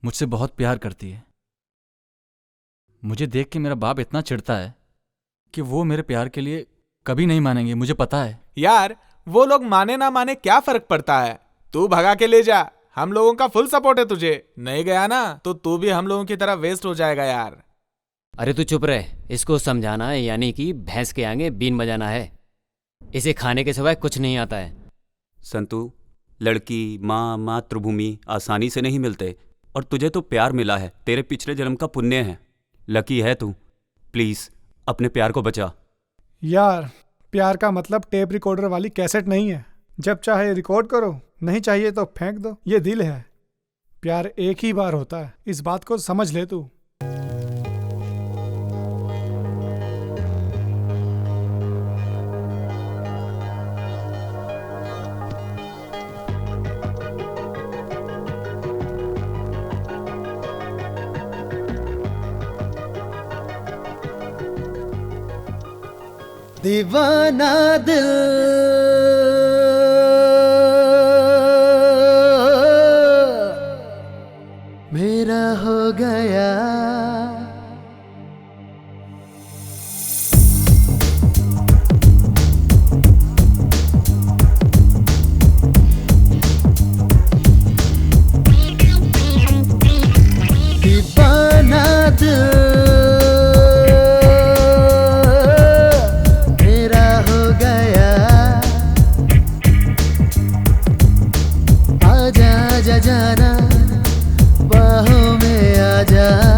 मुझसे बहुत प्यार करती है। मुझे देख के मेरा बाप इतना चिढ़ता है कि वो मेरे प्यार के लिए कभी नहीं मानेंगे, मुझे पता है। यार वो लोग माने ना माने क्या फर्क पड़ता है? तू भगा के ले जा, हम लोगों का फुल सपोर्ट है तुझे। नहीं गया ना तो तू भी हम लोगों की तरह वेस्ट हो जाएगा यार। अरे तू चुप रहे। इसको समझाना है यानी कि भैंस के आगे बीन बजाना है। इसे खाने के सिवाय कुछ नहीं आता है। संतू, लड़की, माँ, मातृभूमि आसानी से नहीं मिलते और तुझे तो प्यार मिला है। तेरे पिछले जन्म का पुण्य है। लकी है तू। प्लीज अपने प्यार को बचा। यार प्यार का मतलब टेप रिकॉर्डर वाली कैसेट नहीं है। जब चाहे रिकॉर्ड करो, नहीं चाहिए तो फेंक दो। ये दिल है। प्यार एक ही बार होता है, इस बात को समझ ले तू। दीवाना दिल मेरा हो गया। दीवाना दिल जाना बाहों में आ जा।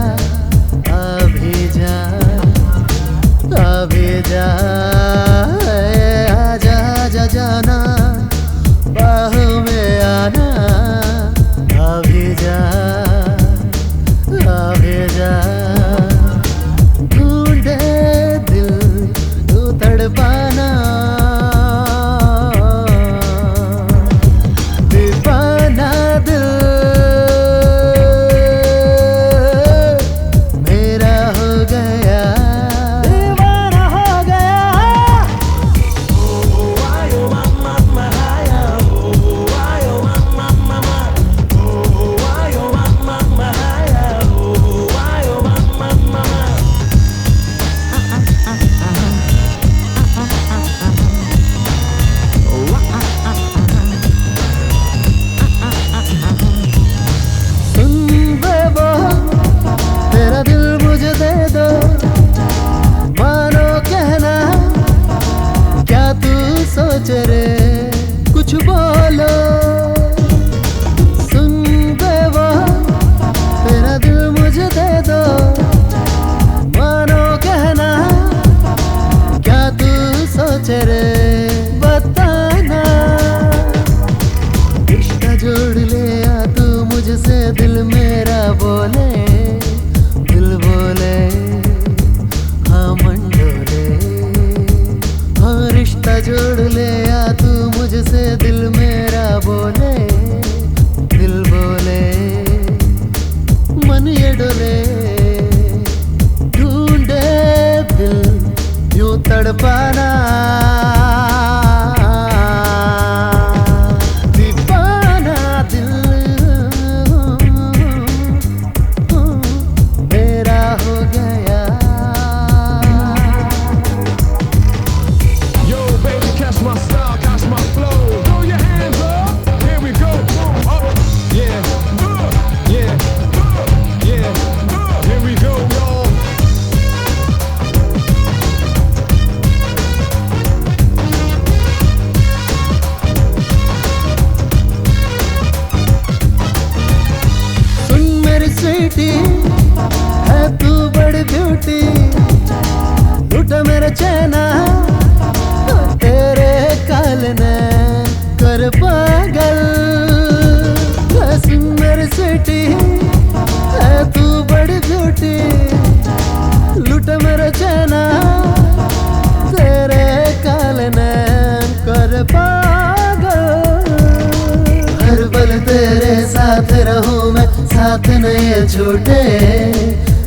न छूटे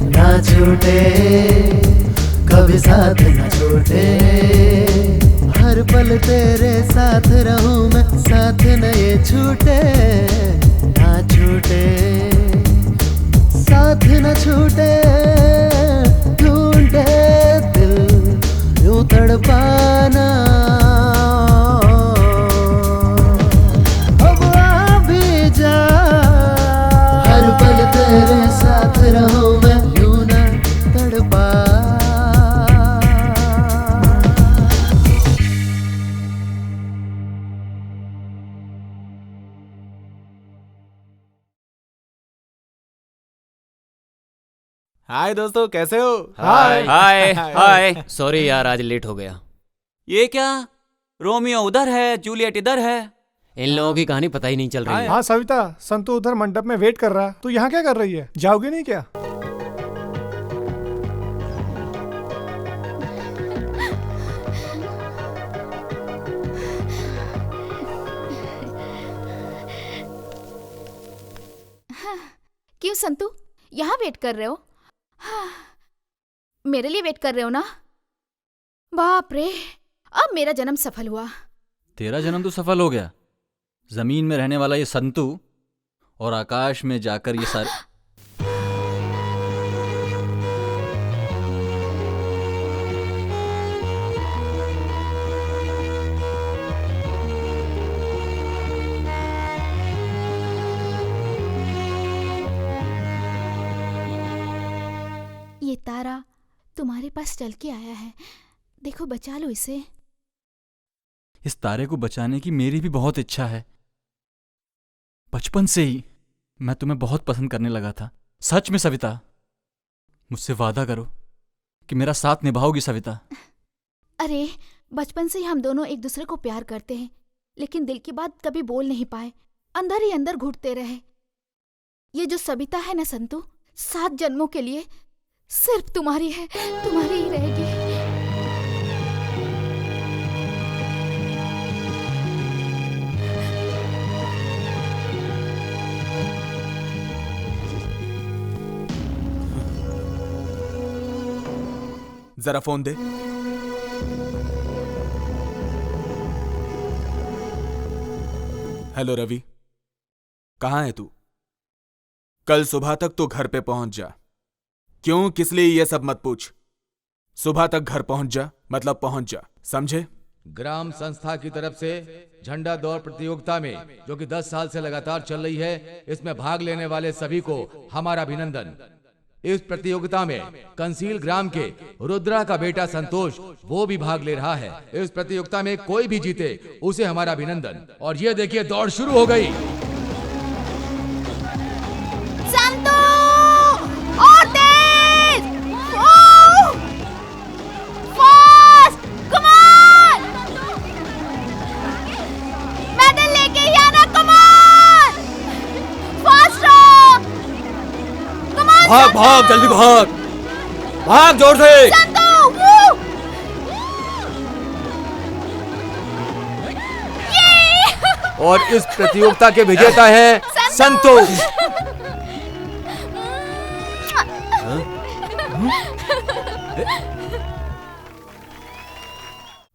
ना छूटे, कभी साथ न छूटे। हर पल तेरे साथ रहूं मैं, साथ न ये छूटे ना छूटे, साथ न छूटे। ढूंढे दिल यूं तड़पाना, अब आ भी जा। हर पल तेरे साथ रहूं मैं, यूं न तड़पा। हाय दोस्तों, कैसे हो? हाय हाय हाय। सॉरी यार, आज लेट हो गया। ये क्या, रोमियो उधर है, जूलियट इधर है। इन लोगों की कहानी पता ही नहीं चल रही है। हाँ सविता, संतू उधर मंडप में वेट कर रहा है। तू यहाँ क्या कर रही है? जाओगे नहीं क्या? क्यों संतू, यहाँ वेट कर रहे हो? हाँ, मेरे लिए वेट कर रहे हो ना? बाप रे, अब मेरा जन्म सफल हुआ। तेरा जन्म तो सफल हो गया। जमीन में रहने वाला ये संतू और आकाश में जाकर ये सारे। ये तारा तुम्हारे पास चल के आया है, देखो बचा लो इसे। इस तारे को बचाने की मेरी भी बहुत इच्छा है। बचपन से ही मैं तुम्हें बहुत पसंद करने लगा था। सच में सविता, मुझसे वादा करो कि मेरा साथ निभाओगी सविता। अरे बचपन से ही हम दोनों एक दूसरे को प्यार करते हैं, लेकिन दिल की बात कभी बोल नहीं पाए, अंदर ही अंदर घुटते रहे। ये जो सविता है ना संतू, 7 जन्मों के लिए सिर्फ तुम्हारी है, तुम्हारी ही रहेगी। जरा फोन दे। हेलो रवि, कहाँ है तू? कल सुबह तक तो घर पे पहुंच जा। क्यों, किस लिए, ये सब मत पूछ। सुबह तक घर पहुंच जा, मतलब पहुंच जा, समझे? ग्राम संस्था की तरफ से झंडा दौड़ प्रतियोगिता में, जो कि 10 साल से लगातार चल रही है, इसमें भाग लेने वाले सभी को हमारा अभिनंदन। इस प्रतियोगिता में कंसील ग्राम के रुद्रा का बेटा संतोष, वो भी भाग ले रहा है। इस प्रतियोगिता में कोई भी जीते उसे हमारा अभिनंदन। और ये देखिए, दौड़ शुरू हो गई। संतू, और तेज, फास्ट, कम ऑन, मेडल लेके ही आना, कम ऑन, फास्ट रहो, कम ऑन। भाग भाग, जल्दी भाग, भाग जोर से। संतू, और इस प्रतियोगिता के विजेता है संतोष।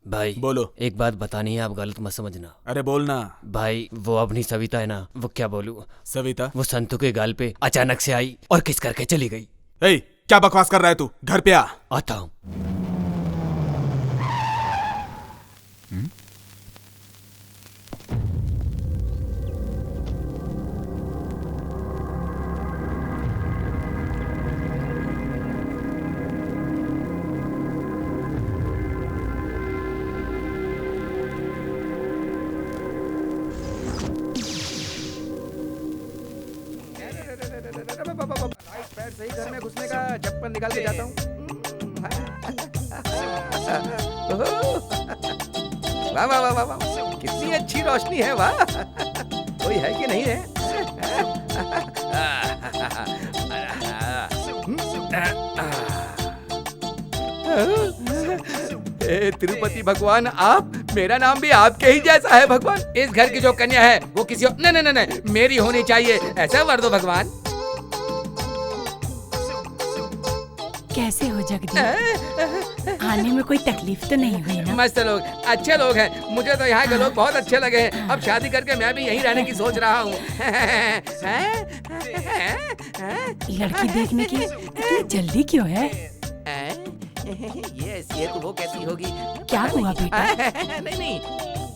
भाई बोलो। एक बात बतानी है, आप गलत मत समझना। अरे बोलना। भाई वो अपनी सविता है ना, वो क्या बोलूं, सविता वो संतू के गाल पे अचानक से आई और किस करके चली गई। ए, क्या बकवास कर रहा है तू? घर पे आ। आता हूं। पैर सही घर में घुसने का, चप्पल निकाल के जाता हूँ। वाह वाह वाह वाह, कितनी अच्छी रोशनी है, वाह। कोई है कि नहीं है? ए तिरुपति भगवान, आप, मेरा नाम भी आपके ही जैसा है भगवान। इस घर की जो कन्या है वो किसी नहीं नहीं नहीं, मेरी होनी चाहिए, ऐसा वर दो भगवान। कैसे हो जगदीप? आने में कोई तकलीफ तो नहीं हुई ना? मस्त लोग, अच्छे लोग हैं। मुझे तो यहाँ के लोग बहुत अच्छे लगे हैं। अब शादी करके मैं भी यहीं रहने की सोच रहा हूँ। लड़की देखने की इतनी जल्दी क्यों है? ये तो वो कैसी होगी? क्या हुआ बेटा? नहीं।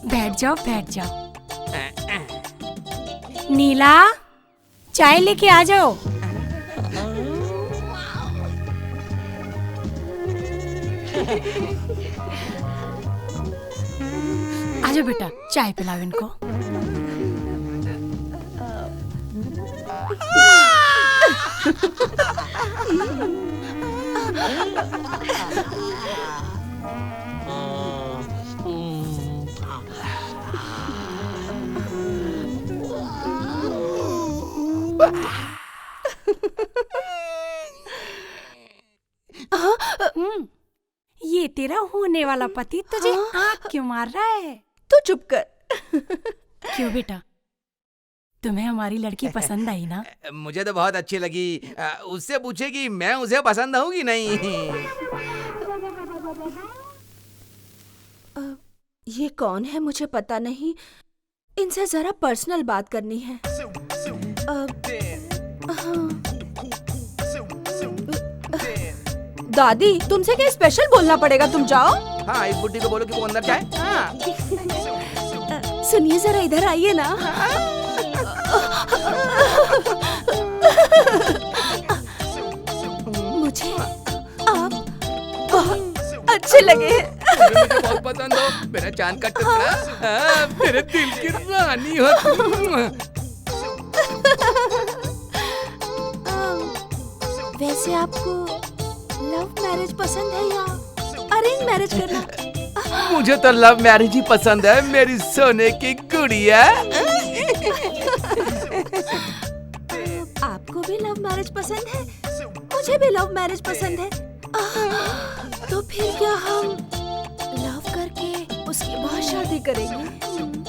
बैठ जाओ बैठ जाओ। नीला, चाय लेके आ जाओ। आजा बेटा, चाय पिलाओ इनको। ये तेरा होने वाला पति तुझे आँख क्यों मार रहा है? तू चुप कर। क्यों बेटा, तुम्हें हमारी लड़की पसंद आई ना? मुझे तो बहुत अच्छी लगी। उससे पूछे कि मैं उसे पसंद हूँ कि नहीं। ये कौन है मुझे पता नहीं। इनसे जरा पर्सनल बात करनी है। दादी, तुमसे क्या स्पेशल बोलना पड़ेगा? तुम जाओ। हाँ, इस बुड्ढी को बोलो कि वो अंदर जाए। हाँ। सुनिए, जरा इधर आइए ना। मुझे आप बहुत अच्छे लगे। मुझे बहुत पसंद हो, मेरा चांद का टुकड़ा, मेरे दिल की रानी हो। वैसे आपको लव मैरिज पसंद है या अरेंज मैरिज करना? मुझे तो लव मैरिज ही पसंद है, मेरी सोने की गुड़िया। आपको भी लव मैरिज पसंद है? मुझे भी लव मैरिज पसंद है। तो फिर क्या हम लव करके उसके बाद शादी करेंगे?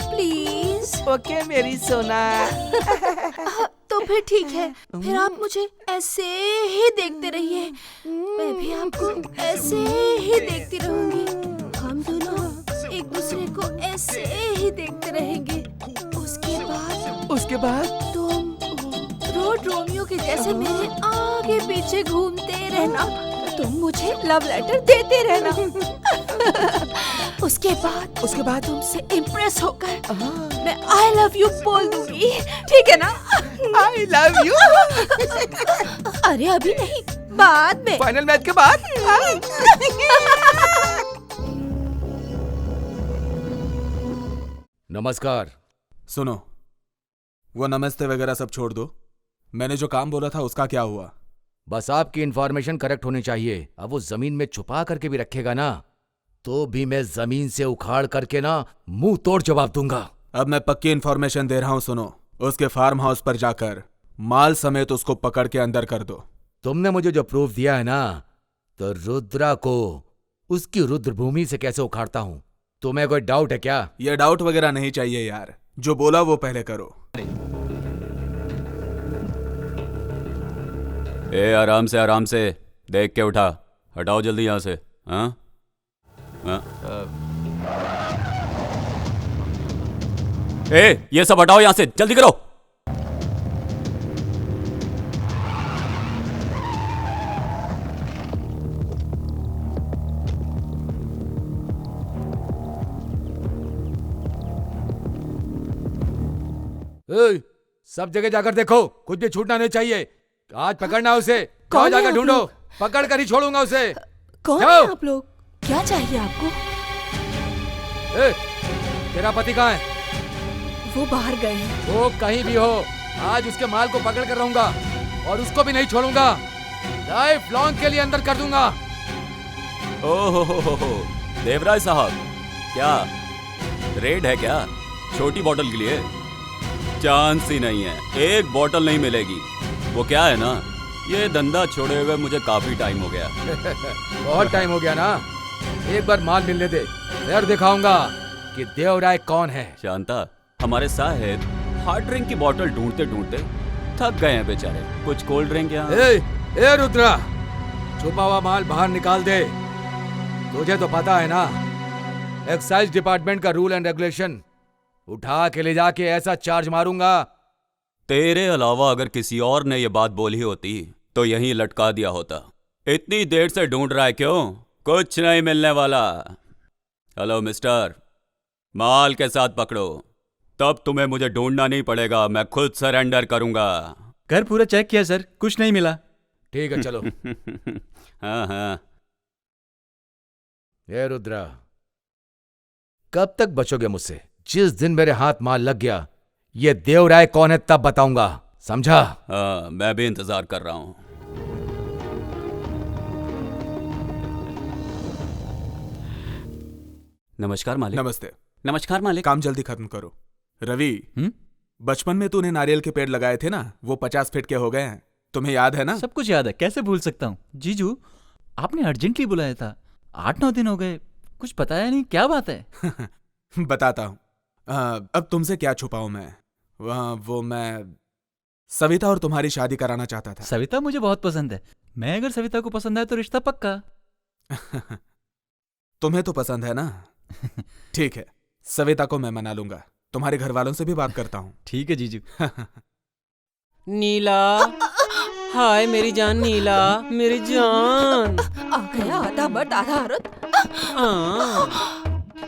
प्लीज। ओके मेरी सोना। तो फिर ठीक है, फिर आप मुझे ऐसे ही देखते रहिए, मैं भी आपको ऐसे ही देखती रहूंगी। हम दोनों एक दूसरे को ऐसे ही देखते रहेंगे। उसके बाद तुम रोड रोमियो के जैसे मेरे आगे पीछे घूमते रहना, तुम मुझे लव लेटर देते रहना। उसके बाद तुमसे इम्प्रेस होकर मैं आई लव यू बोल दूंगी, ठीक है ना? I love you. अरे अभी नहीं, बाद में, फाइनल मैच के बाद। नमस्कार। सुनो, वो नमस्ते वगैरह सब छोड़ दो। मैंने जो काम बोला था उसका क्या हुआ? बस आपकी इंफॉर्मेशन करेक्ट होनी चाहिए। अब वो जमीन में छुपा करके भी रखेगा ना, तो भी मैं जमीन से उखाड़ करके ना मुंह तोड़ जवाब दूंगा। अब मैं पक्की इंफॉर्मेशन दे रहा हूँ, सुनो। उसके फार्म हाउस पर जाकर माल समेत उसको पकड़ के अंदर कर दो। तुमने मुझे जो प्रूफ दिया है ना, तो रुद्रा को उसकी रुद्रभूमि से कैसे उखाड़ता हूं? तुम्हें कोई डाउट है क्या? ये डाउट वगैरह नहीं चाहिए यार, जो बोला वो पहले करो। ए आराम से देख के उठा। हटाओ जल्दी यहाँ से। हाँ ए, ये सब हटाओ यहाँ से, जल्दी करो। सब जगह जाकर देखो, कुछ भी छूटना नहीं चाहिए। आज पकड़ना उसे। जाओ जाकर ढूंढो, पकड़ कर ही छोड़ूंगा उसे। कौन है आप लोग? क्या चाहिए आपको? तेरा पति कहाँ है? वो बाहर गए हैं। वो कहीं भी हो, आज उसके माल को पकड़ कर रहूंगा और उसको भी नहीं छोड़ूंगा। लाइफ लॉन्ग के लिए अंदर कर दूंगा। ओहो देवराज साहब, क्या रेड है क्या? छोटी बोतल के लिए चांस ही नहीं है, एक बोतल नहीं मिलेगी। वो क्या है ना, ये धंधा छोड़े हुए मुझे काफी टाइम हो गया। बहुत टाइम हो गया ना, एक बार माल मिलने दे, फिर दिखाऊंगा कि देवराय कौन है। शांता, हमारे साहेब हार्ड ड्रिंक की बोतल ढूंढते ढूंढते थक गए हैं बेचारे। कुछ कोल्ड ड्रिंक यहाँ? ए रुद्रा, छुपा हुआ माल बाहर निकाल दे। तुझे तो पता है ना, एक्साइज डिपार्टमेंट का रूल एंड रेगुलेशन। उठा के ले जाके ऐसा चार्ज मारूंगा। तेरे अलावा अगर किसी और ने ये बात बोली होती तो यहीं लटका दिया होता। इतनी देर से ढूंढ रहा है क्यों? कुछ नहीं मिलने वाला। हेलो मिस्टर, माल के साथ पकड़ो, तब तुम्हें मुझे ढूंढना नहीं पड़ेगा, मैं खुद सरेंडर करूंगा। घर पूरा चेक किया सर, कुछ नहीं मिला। ठीक है, चलो। हाँ हाँ। ये रुद्रा, कब तक बचोगे मुझसे? जिस दिन मेरे हाथ माल लग गया, ये देवराय कौन है तब बताऊंगा, समझा? हाँ, मैं भी इंतजार कर रहा हूं। नमस्कार मालिक। नमस्ते। नमस्कार मालिक। काम जल्दी खत्म करो। रवि, बचपन में तूने नारियल के पेड़ लगाए थे ना, वो 50 फीट के हो गए हैं, तुम्हें याद है ना? सब कुछ याद है, कैसे भूल सकता हूँ। जीजू, आपने अर्जेंटली बुलाया था, 8-9 दिन हो गए, कुछ बताया नहीं, क्या बात है? बताता हूँ। अब तुमसे क्या छुपाऊं मैं? वो मैं सविता और तुम्हारी शादी कराना चाहता था। सविता मुझे बहुत पसंद है। मैं अगर सविता को पसंद आए तो रिश्ता पक्का। तुम्हें तो पसंद है ना? ठीक है, सविता को मैं मना लूंगा। तुम्हारे घर वालों से भी बात करता हूँ। ठीक है जीजू। नीला, हाय मेरी जान नीला, मेरी जान। आ गया आधा मर्द आधा औरत।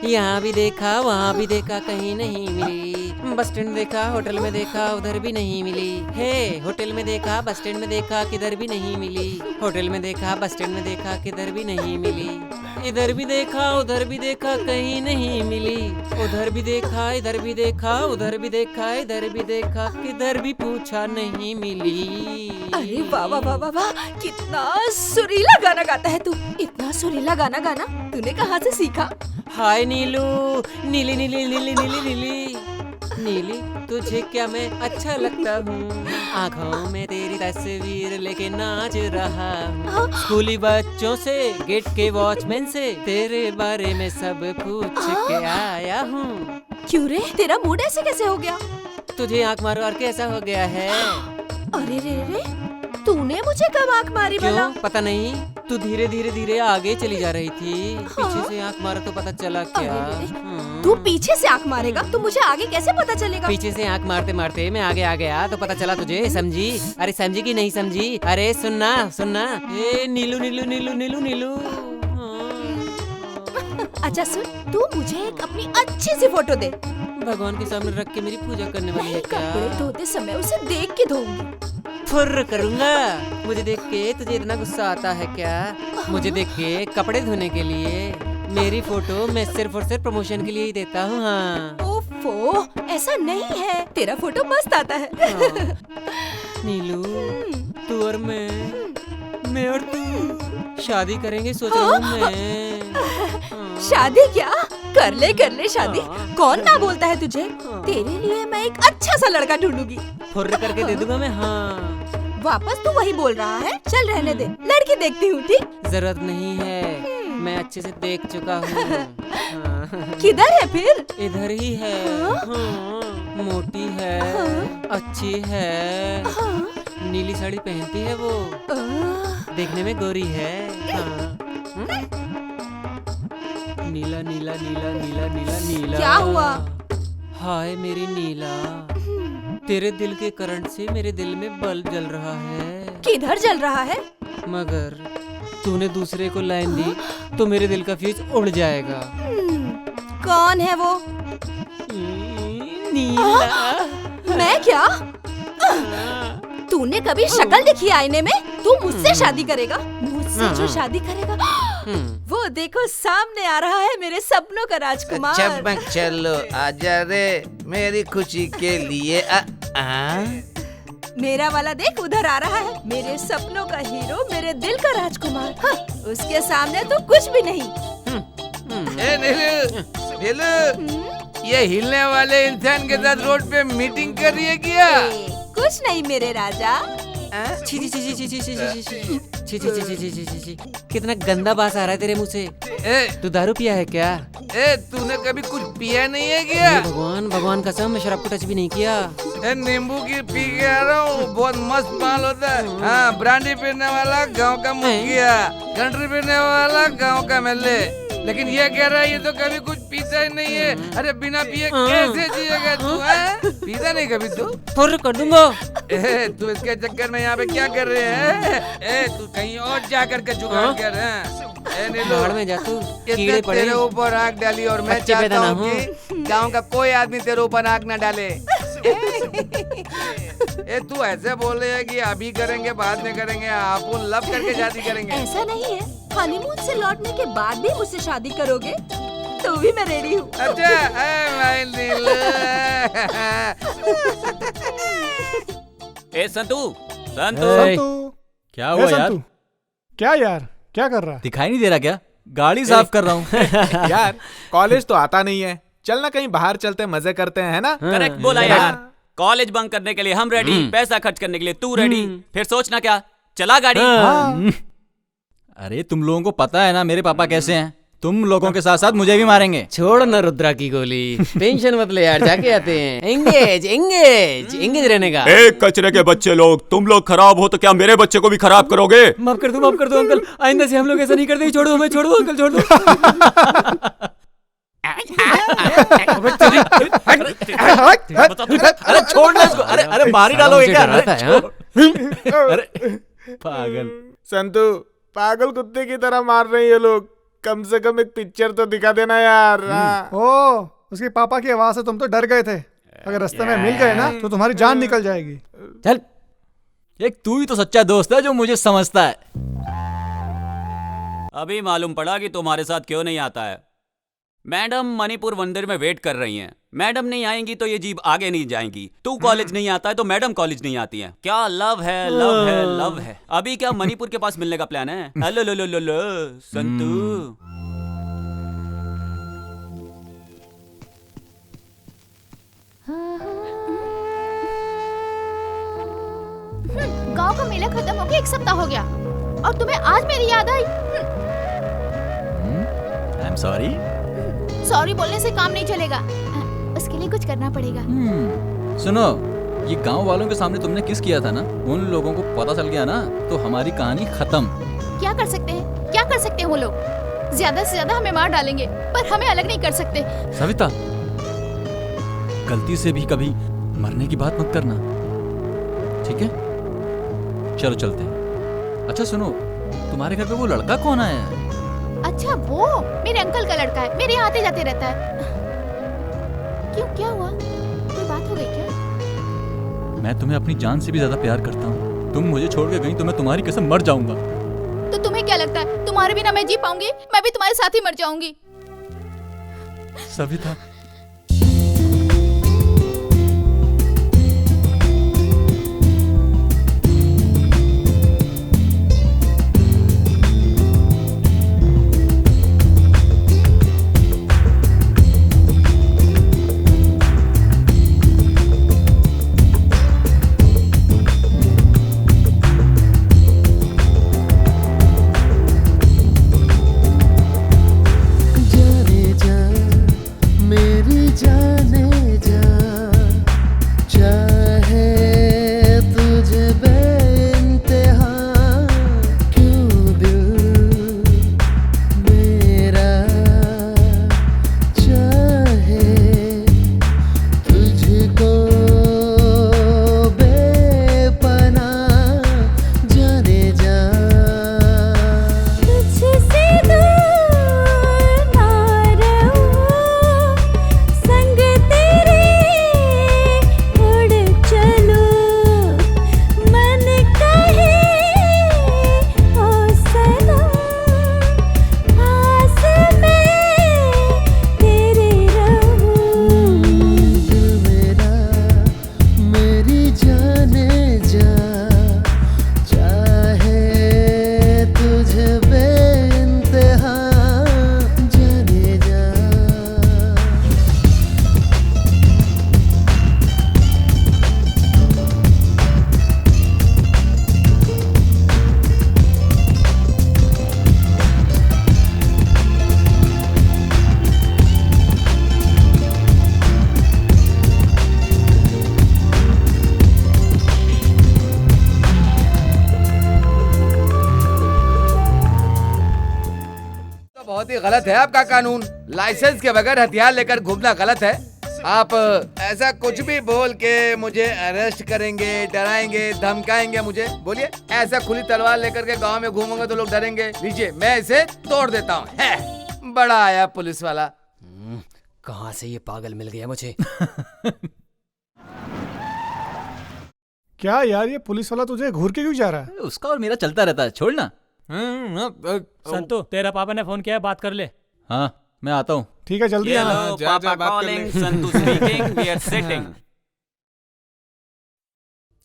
यहाँ भी देखा, वहाँ भी देखा, कहीं नहीं मिली। बस स्टैंड देखा, होटल में देखा, उधर भी नहीं मिली। हे, होटल में देखा, बस स्टैंड में देखा, किधर भी नहीं मिली। होटल में देखा, बस स्टैंड में देखा, किधर भी नहीं मिली। इधर भी देखा, उधर भी देखा, कहीं नहीं मिली। उधर भी देखा, इधर भी देखा, उधर भी देखा, इधर भी देखा, किधर भी पूछा नहीं मिली। अरे वाह वाह वाह वाह वाह, कितना सुरीला गाना गाता है तू। इतना सुरीला गाना गाना तूने कहाँ से सीखा? हाय नीलू, नीली नीली नीली नीली नीली नीली, तुझे क्या मैं अच्छा लगता हूँ? आँखों में तेरी तस्वीर लेके नाच रहा हूँ। स्कूली बच्चों से, गेट के वॉचमैन से तेरे बारे में सब पूछ के आया हूँ। क्यों रे, तेरा मूड ऐसे कैसे हो गया? तुझे आँख मारो और कैसा हो गया है? अरे रे रे, तूने मुझे कब आँख मारी भला? क्यों? पता नहीं, तू धीरे धीरे धीरे आगे चली जा रही थी। पीछे से आँख मारा तो पता चला क्या? तू पीछे से आँख मारेगा तो मुझे आगे कैसे पता चलेगा? पीछे से आँख मारते मारते मैं आगे आ गया तो पता चला तुझे, समझी? अरे समझी कि नहीं समझी? अरे सुनना सुनना, ए नीलू नीलू नीलू नीलू नीलू। अच्छा सुन, तू मुझे एक अपनी अच्छी सी फोटो दे। भगवान के सामने रख के मेरी पूजा करने वाली है क्या? कपड़े धोते समय उसे देख के धोऊंगी। फुर्र करूंगा। मुझे देख के तुझे इतना गुस्सा आता है क्या? मुझे देख के कपड़े धोने के लिए मेरी फोटो मैं सिर्फ और सिर्फ प्रमोशन के लिए ही देता हूँ। हाँ। ओफो, ऐसा नहीं है, तेरा फोटो मस्त आता है। हाँ। नीलू, तू और मैं और तू शादी करेंगे सोच रहा हूँ मैं। शादी क्या? कर ले शादी। कौन ना बोलता है तुझे? तेरे लिए मैं एक अच्छा सा लड़का ढूंढूंगी। फुर्र करके दे दूंगा मैं। हाँ। वापस तू वही बोल रहा है? चल रहने दे, लड़की देखती हूँ। ठीक, जरूरत नहीं है, मैं अच्छे से देख चुका हूँ। हाँ। किधर है फिर? इधर ही है। हाँ। मोटी है। अच्छी है। नीली साड़ी पहनती है वो, देखने में गोरी है। हाँ। नीला नीला नीला नीला नीला नीला। क्या हुआ? हाय मेरी नीला, तेरे दिल के करंट से मेरे दिल में बल्ब जल रहा है। किधर जल रहा है? मगर तूने दूसरे को लाइन दी तो मेरे दिल का फ्यूज उड़ जाएगा। कौन है वो? नीला। मैं क्या? तूने कभी शक्ल देखी आईने में? तू मुझसे शादी करेगा? मुझसे जो शादी करेगा, वो देखो सामने आ रहा है मेरे सपनों का राजकुमार। चमक चलो आजा रे मेरी खुशी के लिए। मेरा वाला देख उधर आ रहा है, मेरे सपनों का हीरो, मेरे दिल का राजकुमार। हाँ, उसके सामने तो कुछ भी नहीं। नीलू, ये हिलने वाले इंसान के साथ रोड पे मीटिंग कर रही है क्या? कुछ नहीं मेरे राजा। छी छी छी छी छी छी छी छी छी छी छी छी छी छी छी, कितना गंदा बास आ रहा है तेरे मुंह से। तू दारू पिया है क्या? तूने कभी कुछ पिया नहीं है क्या? भगवान भगवान कसम, मैं शराब को टच भी नहीं किया। नींबू की पी के आ रहा हूँ, बहुत मस्त माल होता है। हाँ, ब्रांडी पीने वाला गांव का मुखिया, कंट्री पीने वाला गांव का मेले। लेकिन ये कह रहा है ये तो कभी कुछ पीता ही नहीं है। अरे बिना पिए कैसे जिएगा तू? पीता नहीं कभी तू? थोड़ा कर दूंगा। तू इसके चक्कर में यहाँ पे क्या कर रहे हैं? तू कहीं और जा करके जुगाड़ कर। पहाड़ में जा तू, कीड़े पड़े। तेरे ऊपर आग डाली और मैं चाहता हूँ कि गाँव का कोई आदमी तेरे ऊपर आग न डाले। तू ऐसे बोल रहे है कि अभी करेंगे बाद में करेंगे, आप लव करके शादी करेंगे। ऐसा नहीं है, हनीमून से लौटने के बाद भी मुझसे शादी करोगे तो भी मैं रेडी हूँ। अच्छा, माय दिल। संतू क्या हुआ यार? क्या यार, क्या कर रहा है? दिखाई नहीं दे रहा क्या? गाड़ी साफ कर रहा हूँ। यार कॉलेज तो आता नहीं है, चलना कहीं बाहर चलते मजे करते हैं, है ना? करेक्ट बोला यार। कॉलेज बंक करने के लिए हम रेडी, पैसा खर्च करने के लिए तू रेडी, फिर सोचना क्या? चला गाड़ी। अरे तुम लोगों को पता है ना मेरे पापा कैसे हैं? तुम लोगों के साथ साथ मुझे भी मारेंगे। छोड़ ना रुद्रा की गोली, टेंशन मत ले यार, जाके आते हैं। एंगेज एंगेज एंगेज रहने का। कचरे के बच्चे लोग, तुम लोग खराब हो तो क्या मेरे बच्चे को भी खराब करोगे? माफ कर दो अंकल, आइंदा से हम लोग ऐसा नहीं करते। छोड़ दो, मैं छोड़ दो अंकल, छोड़ दो। अरे छोड़ना इसको। अरे मार ही डालो क्या? अरे पागल संतू, पागल कुत्ते की तरह मार रहे हैं ये लोग। कम से कम एक पिक्चर तो दिखा देना यार। ओ, उसके पापा की आवाज से तुम तो डर गए थे। अगर रास्ते में मिल गए ना तो तुम्हारी जान निकल जाएगी। चल, एक तू ही तो सच्चा दोस्त है जो मुझे समझता है। अभी मालूम पड़ा कि तुम्हारे साथ क्यों नहीं आता है। मैडम मणिपुर मंदिर में वेट कर रही हैं। मैडम नहीं आएंगी तो ये जीप आगे नहीं जाएंगी। तू कॉलेज नहीं आता है तो मैडम कॉलेज नहीं आती है। क्या लव है, लव है, लव है। अभी क्या मणिपुर के पास मिलने का प्लान है? हेलो लो लो लो लो संतू। गांव का मेला खत्म हो गया, एक सप्ताह हो गया और तुम्हें आज मेरी याद आई। I am sorry. सॉरी बोलने से काम नहीं चलेगा, उसके लिए कुछ करना पड़ेगा। सुनो, ये गांव वालों के सामने तुमने किस किया था ना, उन लोगों को पता चल गया ना तो हमारी कहानी खत्म। क्या कर सकते हैं, क्या कर सकते हैं वो लोग? ज्यादा से ज्यादा हमें मार डालेंगे पर हमें अलग नहीं कर सकते। सविता, गलती से भी कभी मरने की बात मत करना, ठीक है? चलो चलते हैं। अच्छा सुनो, तुम्हारे घर पे वो लड़का कौन आया है? अच्छा, वो मेरे अंकल का लड़का है, मेरे आते जाते रहता है। क्यों, क्या हुआ? कोई बात हो गई क्या? मैं तुम्हें अपनी जान से भी ज्यादा प्यार करता हूँ। तुम मुझे छोड़ के गई तो मैं तुम्हारी कसम मर जाऊंगा। तो तुम्हें क्या लगता है तुम्हारे बिना मैं जी पाऊंगी? मैं भी तुम्हारे साथ ही मर जाऊंगी। सविता, मेरे बहुत ही गलत है आपका कानून। लाइसेंस के बगैर हथियार लेकर घूमना गलत है। आप ऐसा कुछ भी बोल के मुझे अरेस्ट करेंगे, डराएंगे, धमकाएंगे मुझे? बोलिए, ऐसा खुली तलवार लेकर के गांव में घूमूंगा तो लोग डरेंगे? लीजिए, मैं इसे तोड़ देता हूँ। है, बड़ा आया पुलिस वाला। कहाँ से ये पागल मिल गया मुझे? क्या यार, ये पुलिस वाला तुझे घूर के क्यों जा रहा है? उसका और मेरा चलता रहता है, छोड़ना। संतू, तेरा पापा ने फोन किया है, बात कर ले। हाँ, मैं आता हूँ। ठीक है, जल्दी आना। पापा calling, Santu speaking, we are sitting.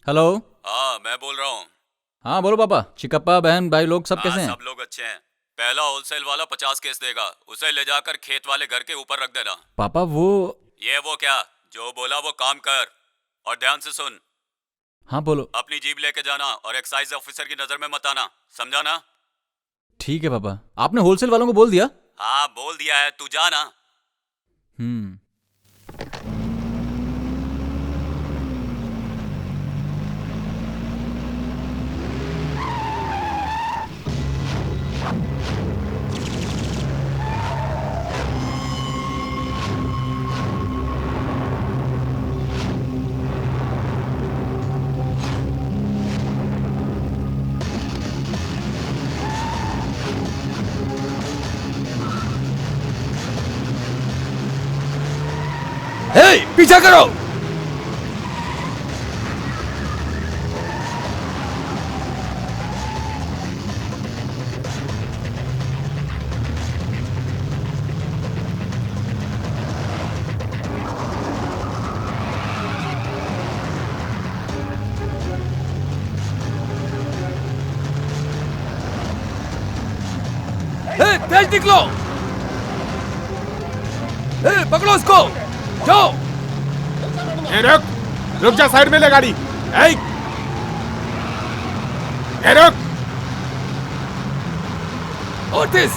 Hello. हाँ, मैं बोल रहा हूँ। हाँ बोलो पापा। चिकप्पा, बहन, भाई लोग सब कैसे हैं? सब लोग अच्छे हैं। पहला होलसेल वाला 50 केस देगा, उसे ले जाकर खेत वाले घर के ऊपर रख देना। पापा वो क्या, जो बोला वो काम कर, और ध्यान से सुन। हाँ बोलो। अपनी जीप लेके जाना और एक्साइज ऑफिसर की नजर में मत आना, समझा ना? ठीक है पापा। आपने होलसेल वालों को बोल दिया? हाँ बोल दिया है, तू जा ना। पीछा करो। तेज निकलो। पकड़ो उसको, जाओ। रुक जा, साइड में ले गाड़ी। रुक। ओटिस,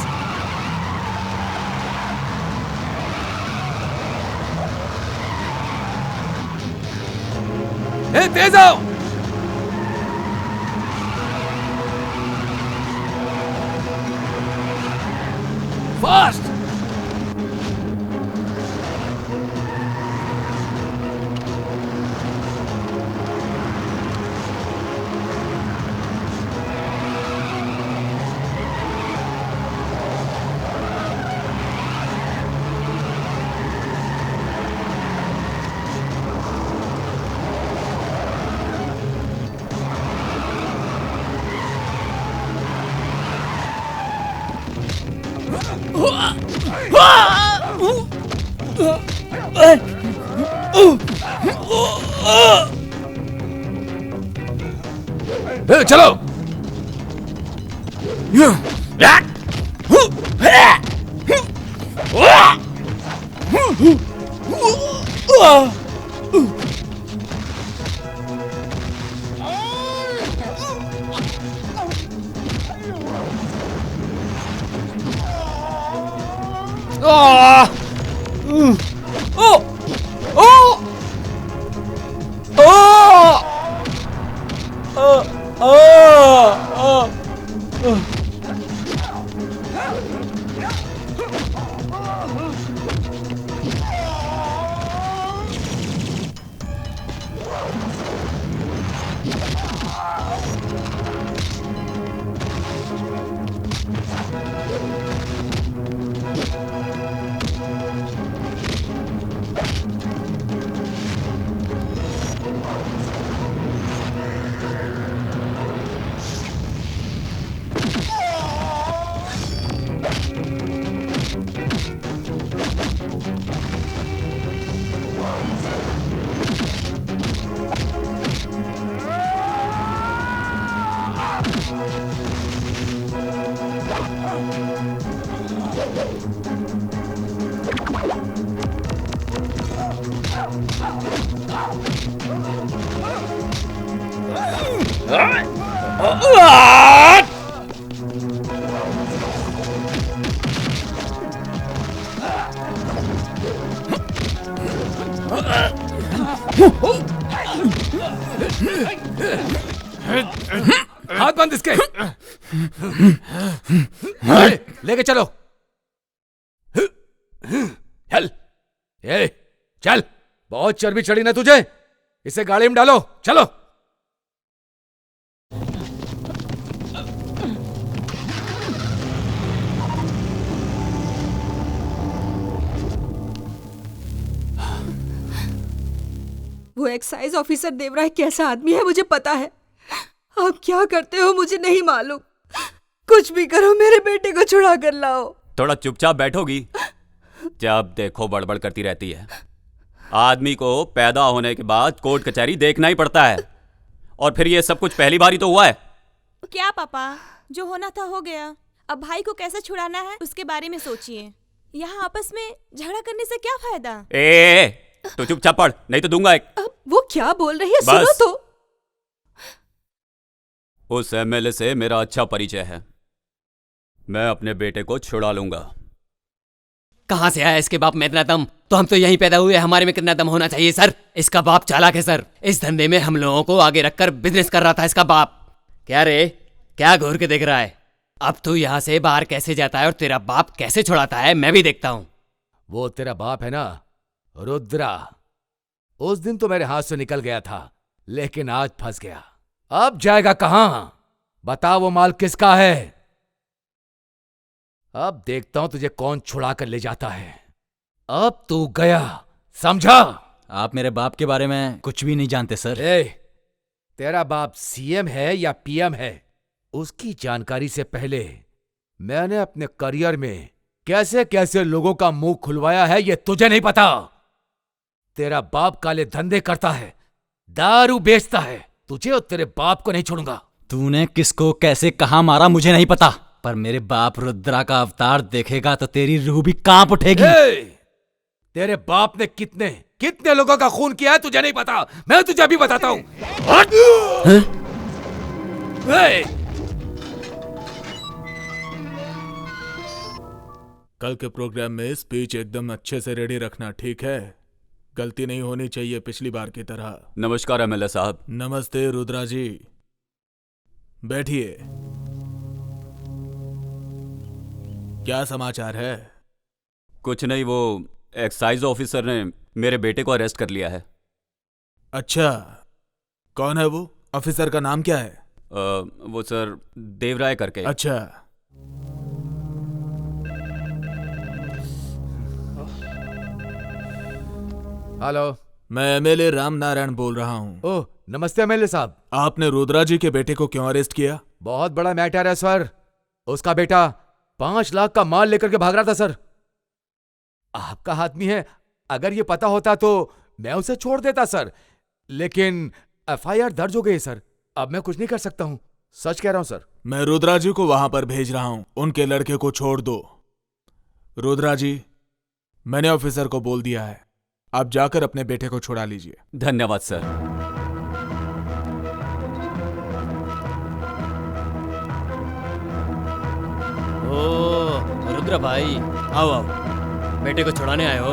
तेज आओ। फास्ट। चलो। हाथ बंद इसके। लेके चलो। चल, ए, चल, बहुत चर्बी चढ़ी ना तुझे, इसे गाड़ी में डालो, चलो। वो एक्साइज ऑफिसर देवराय कैसा आदमी है मुझे पता है। आप क्या करते हो मुझे नहीं मालूम। कुछ भी करो, मेरे बेटे को छुड़ा कर लाओ। थोड़ा चुपचाप बैठोगी? जब देखो बड़बड़ करती रहती है। आदमी को पैदा होने के बाद कोर्ट कचहरी देखना ही पड़ता है, और फिर ये सब कुछ पहली बार ही तो हुआ है। क्या पापा, जो होना था हो गया। अब भाई को कैसे छुड़ाना है उसके बारे में सोचिए। यहाँ आपस में झगड़ा करने से क्या फायदा। तो चुपचाप पढ़, नहीं तो दूंगा एक। वो क्या बोल रही है, सुनो तो। उस एमएलए से मेरा अच्छा परिचय है, मैं अपने बेटे को छुड़ा लूंगा। कहाँ से आया इसके बाप में इतना दम? तो हम तो यहीं पैदा हुए, हमारे में कितना दम होना चाहिए सर? इसका बाप चालाक है सर, इस धंधे में हम लोगों को आगे रखकर बिजनेस कर रहा था इसका बाप। क्या रे, क्या घूर के देख रहा है? अब तू यहाँ से बाहर कैसे जाता है और तेरा बाप कैसे छुड़ाता है, मैं भी देखता हूँ। वो तेरा बाप है ना, रुद्रा, उस दिन तो मेरे हाथ से निकल गया था, लेकिन आज फंस गया। अब जाएगा कहां? बता, वो माल किसका है? अब देखता हूं तुझे कौन छुड़ा कर ले जाता है। अब तू गया, समझा? आप मेरे बाप के बारे में कुछ भी नहीं जानते सर। तेरा बाप सीएम है या पीएम है, उसकी जानकारी से पहले मैंने अपने करियर में कैसे कैसे लोगों का मुंह खुलवाया है ये तुझे नहीं पता। तेरा बाप काले धंधे करता है, दारू बेचता है, तुझे और तेरे बाप को नहीं छोड़ूंगा। तूने किसको कैसे कहाँ मारा मुझे नहीं पता, पर मेरे बाप रुद्रा का अवतार देखेगा तो तेरी रूह भी कांप उठेगी। तेरे बाप ने कितने कितने लोगों का खून किया है तुझे नहीं पता, मैं तुझे अभी बताता हूं। कल के प्रोग्राम में स्पीच एकदम अच्छे से रेडी रखना, ठीक है? गलती नहीं होनी चाहिए पिछली बार की तरह। नमस्कार एमएलए साहब। नमस्ते रुद्रा जी, बैठिए। क्या समाचार है? कुछ नहीं, वो एक्साइज ऑफिसर ने मेरे बेटे को अरेस्ट कर लिया है। अच्छा, कौन है वो? ऑफिसर का नाम क्या है? वो सर देवराय करके। अच्छा, हेलो, मैं एमएलए राम नारायण बोल रहा हूँ। ओह, नमस्ते एमएलए साहब। आपने रुद्रा जी के बेटे को क्यों अरेस्ट किया? बहुत बड़ा मैटर है सर। उसका बेटा 5 लाख का माल लेकर के भाग रहा था सर। आपका आदमी है, अगर ये पता होता तो मैं उसे छोड़ देता सर, लेकिन एफआईआर दर्ज हो गई सर, अब मैं कुछ नहीं कर सकता हूँ, सच कह रहा हूँ सर। मैं रुद्रा जी को वहां पर भेज रहा हूँ, उनके लड़के को छोड़ दो। रुद्रा जी, मैंने ऑफिसर को बोल दिया है, आप जाकर अपने बेटे को छुड़ा लीजिए। धन्यवाद सर। ओ रुद्रा भाई, आओ आओ, बेटे को छुड़ाने आए हो?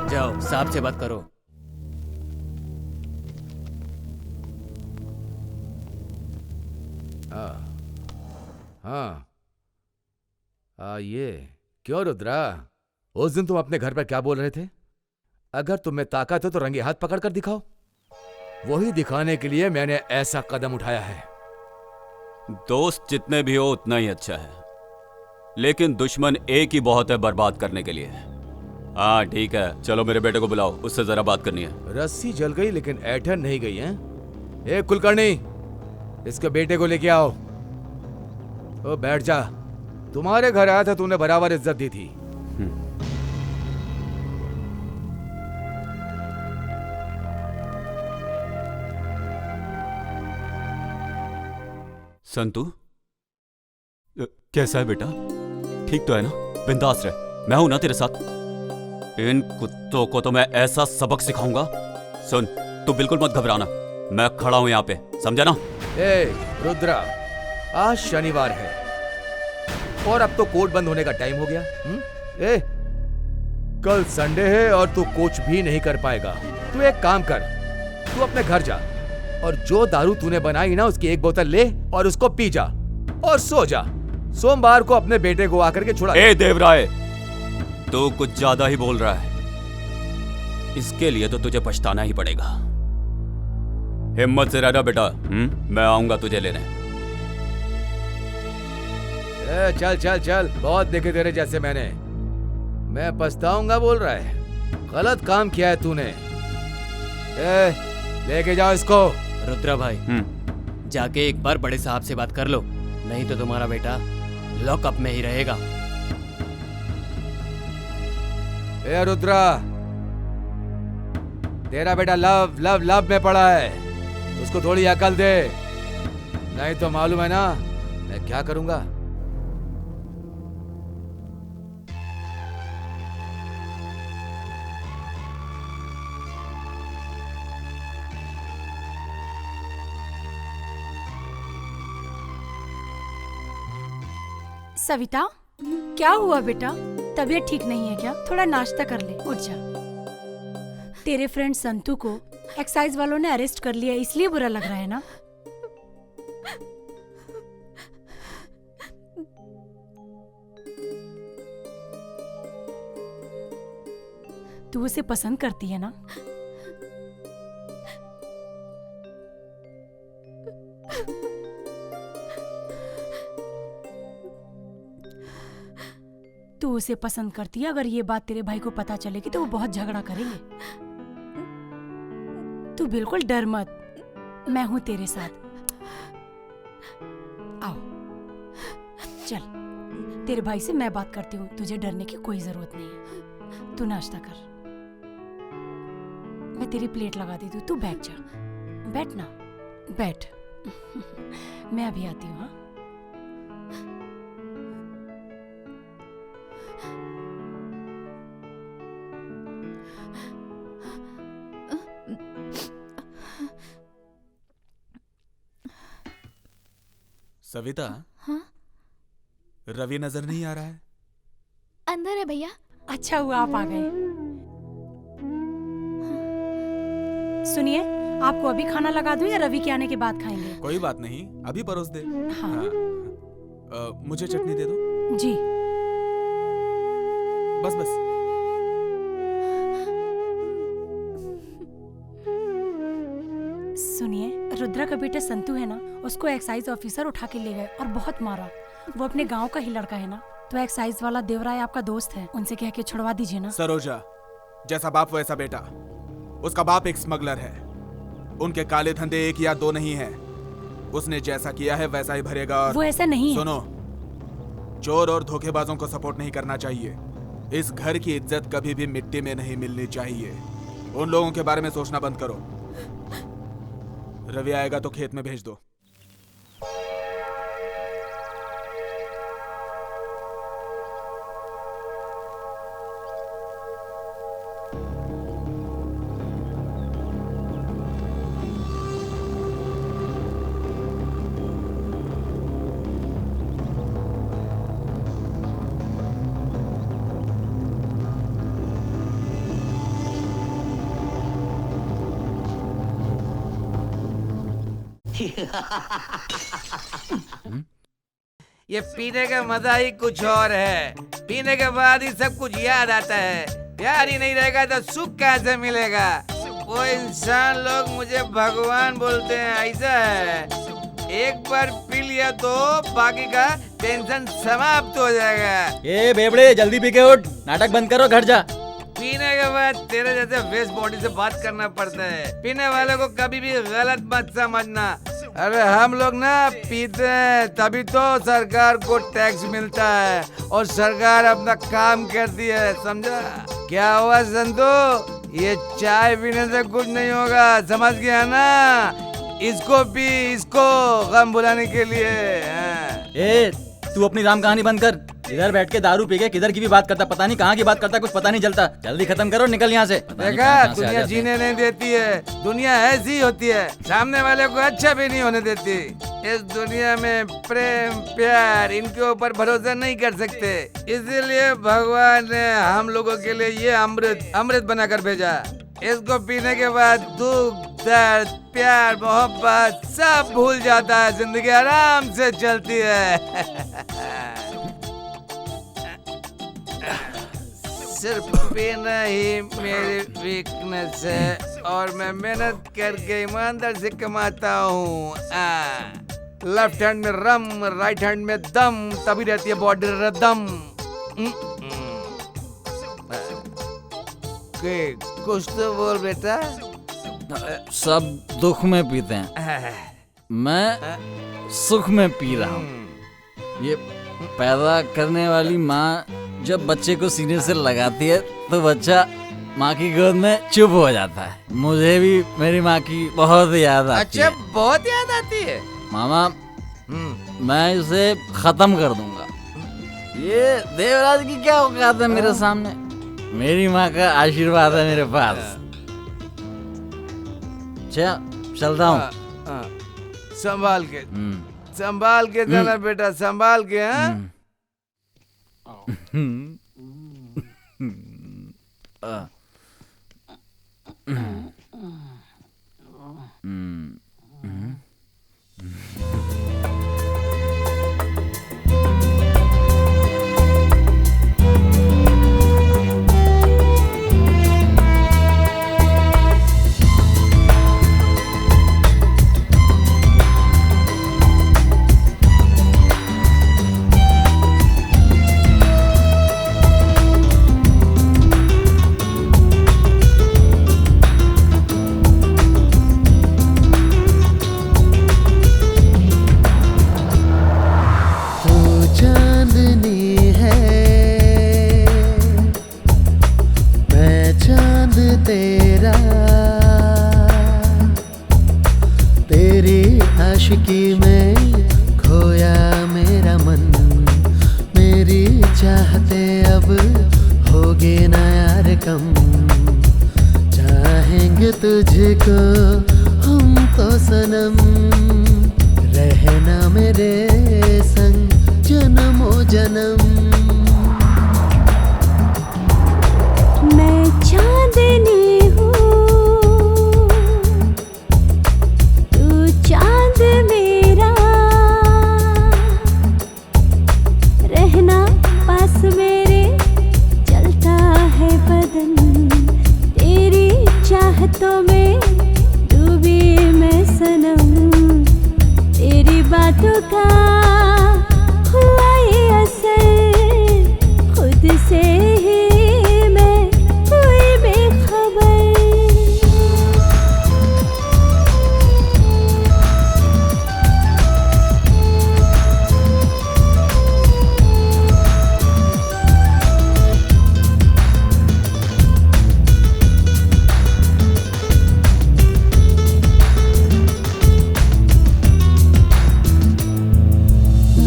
जाओ साहब से बात करो। हाँ, ये क्यों रुद्रा, उस दिन तुम अपने घर पर क्या बोल रहे थे? अगर तुम में ताकत हो तो रंगे हाथ पकड़ कर दिखाओ। वही दिखाने के लिए मैंने ऐसा कदम उठाया है। दोस्त जितने भी हो उतना ही अच्छा है, लेकिन दुश्मन एक ही बहुत है बर्बाद करने के लिए। हाँ ठीक है, चलो मेरे बेटे को बुलाओ, उससे जरा बात करनी है। रस्सी जल गई लेकिन ऐठन नहीं गई है। ए कुलकर्णी, इसके बेटे को लेके आओ। ओ बैठ जा, तुम्हारे घर आया था, तूने बराबर इज्जत दी थी। संतू, कैसा है बेटा? ठीक तो है ना? बिंदास रह, मैं हूं ना तेरे साथ। इन कुत्तों को तो मैं ऐसा सबक सिखाऊंगा। सुन, तू बिल्कुल मत घबराना, मैं खड़ा हूं यहाँ पे, समझा ना? ए रुद्रा, आज शनिवार है और अब तो कोर्ट बंद होने का टाइम हो गया। ए, कल संडे है और तू कुछ भी नहीं कर पाएगा। तू एक काम कर, तू अपने घर जा और जो दारू तूने बनाई ना उसकी 1 बोतल ले और उसको पी जा और सो जा। सोमवार को अपने बेटे को आकर के छुड़ा। ए देवराय, तो कुछ ज्यादा ही बोल रहा है। इसके लिए तो तुझे पछताना ही पड़ेगा। हिम्मत से रहना बेटा। मैं आऊंगा तुझे लेने। चल चल चल, बहुत देखे तेरे जैसे मैंने। मैं पछताऊंगा बोल रहा है? गलत काम किया है तूने। लेके जाओ इसको। रुद्रा भाई, जाके एक बार बड़े साहब से बात कर लो, नहीं तो तुम्हारा बेटा लॉकअप में ही रहेगा। ए रुद्रा, तेरा बेटा लव लव लव में पड़ा है, उसको थोड़ी अकल दे, नहीं तो मालूम है ना मैं क्या करूंगा। सविता, क्या हुआ बेटा? तबीयत ठीक नहीं है क्या? थोड़ा नाश्ता कर ले, उठ जा। तेरे फ्रेंड संतू को एक्साइज वालों ने अरेस्ट कर लिया, इसलिए बुरा लग रहा है ना? तू उसे पसंद करती है ना? तू उसे पसंद करती है। अगर ये बात तेरे भाई को पता चलेगी तो वो बहुत झगड़ा करेंगे। तू बिल्कुल डर मत, मैं हूं तेरे साथ। आओ चल, तेरे भाई से मैं बात करती हूँ, तुझे डरने की कोई जरूरत नहीं है। तू नाश्ता कर, मैं तेरी प्लेट लगा देती हूँ, तू बैठ जा। बैठ ना, बैठ। मैं अभी आती हूँ। हाँ, सविता। हाँ? रवि नजर नहीं आ रहा है? अंदर है भैया। अच्छा हुआ आप आ गए। सुनिए, आपको अभी खाना लगा दूं या रवि के आने के बाद खाएंगे? कोई बात नहीं, अभी परोस दे। हाँ। मुझे चटनी दे दो। जी। बस बस। सुनिए, रुद्रा का बेटा संतू है ना, उसको एक्साइज ऑफिसर उठा के ले गए और बहुत मारा। वो अपने गांव का ही लड़का है ना, तो एक्साइज वाला देवराय आपका दोस्त है, उनसे कह के छुड़वा दीजिए ना। सरोजा, जैसा बाप वैसा बेटा। उसका बाप एक स्मगलर है, उनके काले धंधे एक या दो नहीं है। उसने जैसा किया है वैसा ही भरेगा। और वो ऐसा नहीं है। सुनो, चोर और धोखेबाजों को सपोर्ट नहीं करना चाहिए। इस घर की इज्जत कभी भी मिट्टी में नहीं मिलनी चाहिए। उन लोगों के बारे में सोचना बंद करो। रवि आएगा तो खेत में भेज दो। ये पीने का मजा ही कुछ और है। पीने के बाद ही सब कुछ याद आता है। प्यार ही नहीं रहेगा तो सुख कैसे मिलेगा? वो इंसान लोग मुझे भगवान बोलते हैं, ऐसा है। एक बार पी लिया तो बाकी का टेंशन समाप्त हो जाएगा। ए बेबड़े, जल्दी पी के उठ, नाटक बंद करो, घर जा। पीने के बाद तेरे जैसे वेस्ट बॉडी से बात करना पड़ता है। पीने वाले को कभी भी गलत मत समझना। अरे हम लोग ना पीते हैं तभी तो सरकार को टैक्स मिलता है और सरकार अपना काम करती है, समझा? क्या हुआ संतू? ये चाय पीने से कुछ नहीं होगा, समझ गया ना? इसको पी, इसको गम भुलाने के लिए। ए, तू अपनी राम कहानी बंद कर। इधर बैठ के दारू पी के किधर की भी बात करता, पता नहीं कहाँ की बात करता, कुछ पता नहीं चलता। जल्दी खत्म करो, निकल यहाँ से। देखा, दुनिया जीने नहीं देती है। दुनिया ऐसी होती है, सामने वाले को अच्छा भी नहीं होने देती। इस दुनिया में प्रेम प्यार इनके ऊपर भरोसा नहीं कर सकते, इसीलिए भगवान ने हम लोगों के लिए ये अमृत बनाकर भेजा। इसको पीने के बाद दुख दर्द प्यार मोहब्बत सब भूल जाता है, जिंदगी आराम से चलती है। सिर्फ पीना ही मेरी वीकनेस है और मैं मेहनत करके ईमानदार से कमाता हूँ। लेफ्ट हैंड में रम, राइट हैंड में दम, तभी रहती है बॉडी रदम। कुछ तो बोल बेटा। सब दुख में पीते हैं, मैं सुख में पी रहा हूँ। ये पैदा करने वाली माँ जब बच्चे को सीने से लगाती है तो बच्चा माँ की गोद में चुप हो जाता है। मुझे भी मेरी माँ की बहुत याद आती है। अच्छा, बहुत याद आती है मामा। मैं इसे खत्म कर दूंगा। ये देवराज की क्या औकात है मेरे सामने। मेरी माँ का आशीर्वाद है मेरे पास। चलता हूँ। संभाल के, संभाल के जाना बेटा, संभाल के। आशिकी में खोया मेरा मन, मेरी चाहते अब होगे ना यार कम। चाहेंगे तुझको हम तो सनम, रहना मेरे संग जन्मों जन्म। मैं चांदनी हूँ, तू चांद मेरा, रहना पास मेरे चलता है बदन। तेरी चाहतों में डूबी मैं सनम, तेरी बातों का हुआ ये असर, खुद से ही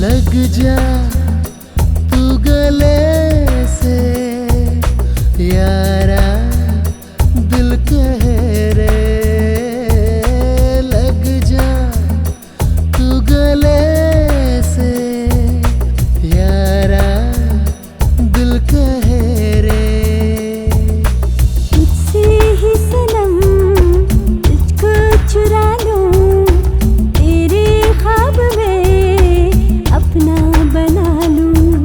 लग जा तू गले से यारा, दिल कह रे। लग जा तू गले से यारा, दिल कह रे। तुझसे ही सनम तुझको चुरा लूं, तेरे ख्वाब में अपना बना लूं।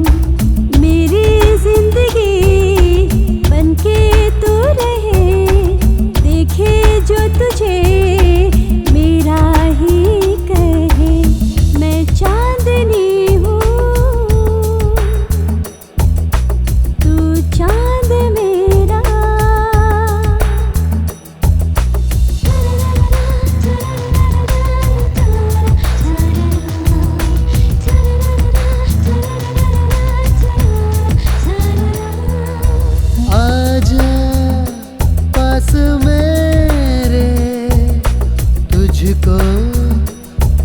मेरी जिंदगी बनके तू रहे, देखे जो तुझे मेरा ही कहे। मैं चांदनी हूँ, तू चांद मेरा। आजा पास मेरे, तुझको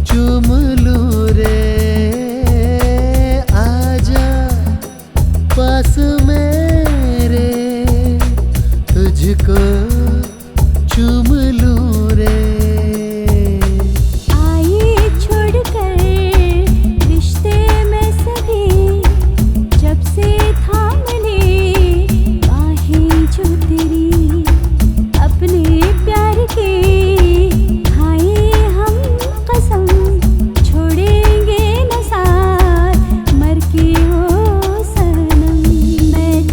चूम लूं रे। आजा पास मेरे, तुझको चूम लूं रे। आई छोड़कर रिश्ते में सभी, जब से थामने बाहें जो तेरी, अपने प्यार की खाए हम कसम। छोड़ेंगे न साथ मर के ओ सनम। मैं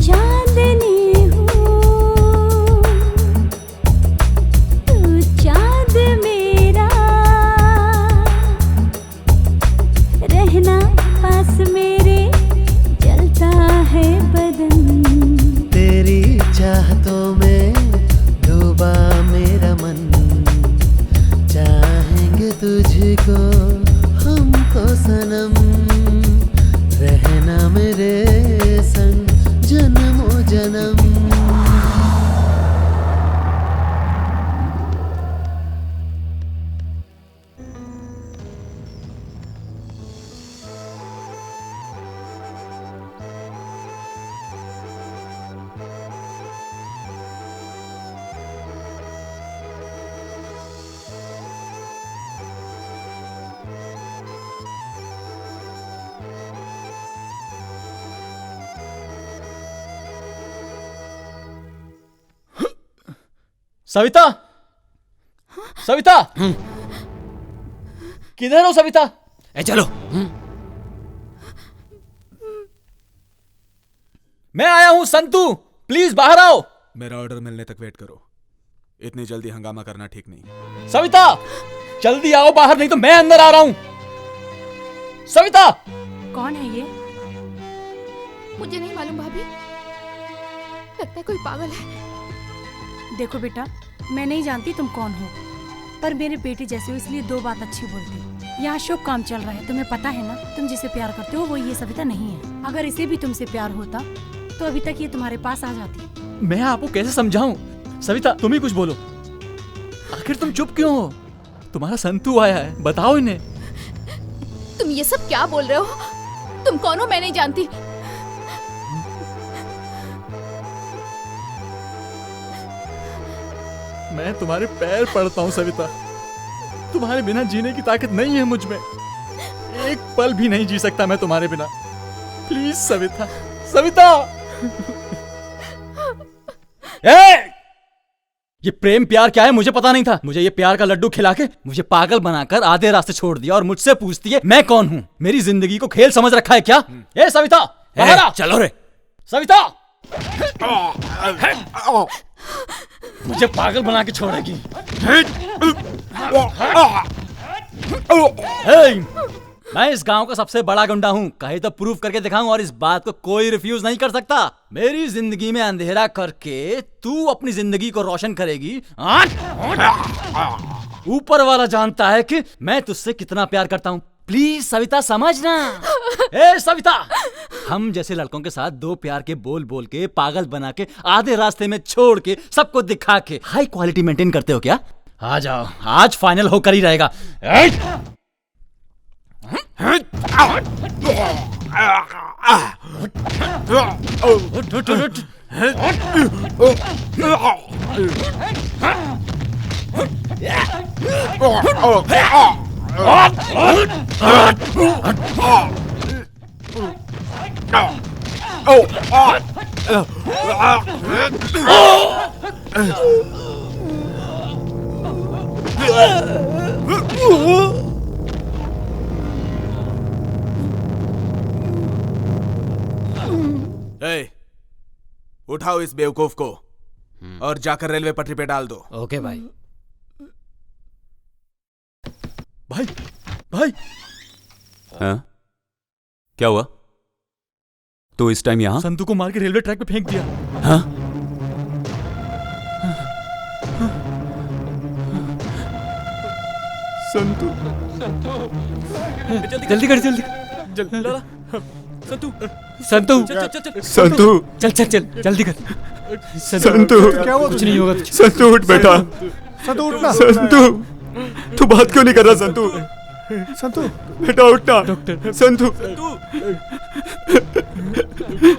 सविता, सविता, किधर हो सविता? चलो। मैं आया हूं संतू, प्लीज बाहर आओ। मेरा ऑर्डर मिलने तक वेट करो, इतनी जल्दी हंगामा करना ठीक नहीं। सविता, जल्दी आओ बाहर, नहीं तो मैं अंदर आ रहा हूं। सविता! कौन है ये? मुझे नहीं मालूम भाभी, लगता है कोई पागल है। देखो बेटा, मैं नहीं जानती तुम कौन हो, पर मेरे बेटे जैसे हो इसलिए दो बात अच्छी बोलती। यहाँ शुभ काम चल रहा है, तुम्हें पता है ना, तुम जिसे प्यार करते हो वो ये सविता नहीं है। अगर इसे भी तुमसे प्यार होता तो अभी तक ये तुम्हारे पास आ जाती। मैं आपको कैसे समझाऊं? सविता, तुम ही कुछ बोलो। आखिर तुम चुप क्यों हो? तुम्हारा संतू आया है, बताओ इन्हें। तुम ये सब क्या बोल रहे हो? तुम कौन हो? मैं नहीं जानती। मैं तुम्हारे पैर पड़ता हूँ सविता, तुम्हारे बिना जीने की ताकत नहीं है मुझ में। एक पल भी नहीं जी सकता मैं तुम्हारे बिना। प्लीज सविता, सविता। ये प्रेम प्यार क्या है मुझे पता नहीं था। मुझे ये प्यार का लड्डू खिला के मुझे पागल बनाकर आधे रास्ते छोड़ दिया और मुझसे पूछती है मैं कौन हूँ। मेरी जिंदगी को खेल समझ रखा है क्या? ए सविता, बाहर आ। चलो रे। सविता, मुझे पागल बना के छोड़ेगी। मैं इस गांव का सबसे बड़ा गुंडा हूँ, कहे तो प्रूफ करके दिखाऊं और इस बात को कोई रिफ्यूज नहीं कर सकता। मेरी जिंदगी में अंधेरा करके तू अपनी जिंदगी को रोशन करेगी। ऊपर वाला जानता है कि मैं तुझसे कितना प्यार करता हूँ। प्लीज सविता समझना। ए सविता, हम जैसे लड़कों के साथ दो प्यार के बोल बोल के पागल बना के आधे रास्ते में छोड़ के सबको दिखा के हाई क्वालिटी मेंटेन करते हो क्या? आ जाओ, आज फाइनल होकर ही रहेगा। उठाओ इस बेवकूफ को और जाकर रेलवे पटरी पे डाल दो। ओके भाई। भाई, भाई। हाँ? क्या हुआ? तो इस टाइम यहाँ? संतू को मार के रेलवे ट्रैक पे फेंक दिया। हाँ? संतू, जल्दी कर, जल्दी जल्दी। संतू, संतू, संतू, चल चल चल, जल्दी कर। संतू, क्या हुआ? कुछ नहीं होगा। संतू उठ बेटा। संतू उठना। संतू, तू बात क्यों नहीं कर रहा? संतू, संतू बेटा उठना। संतू,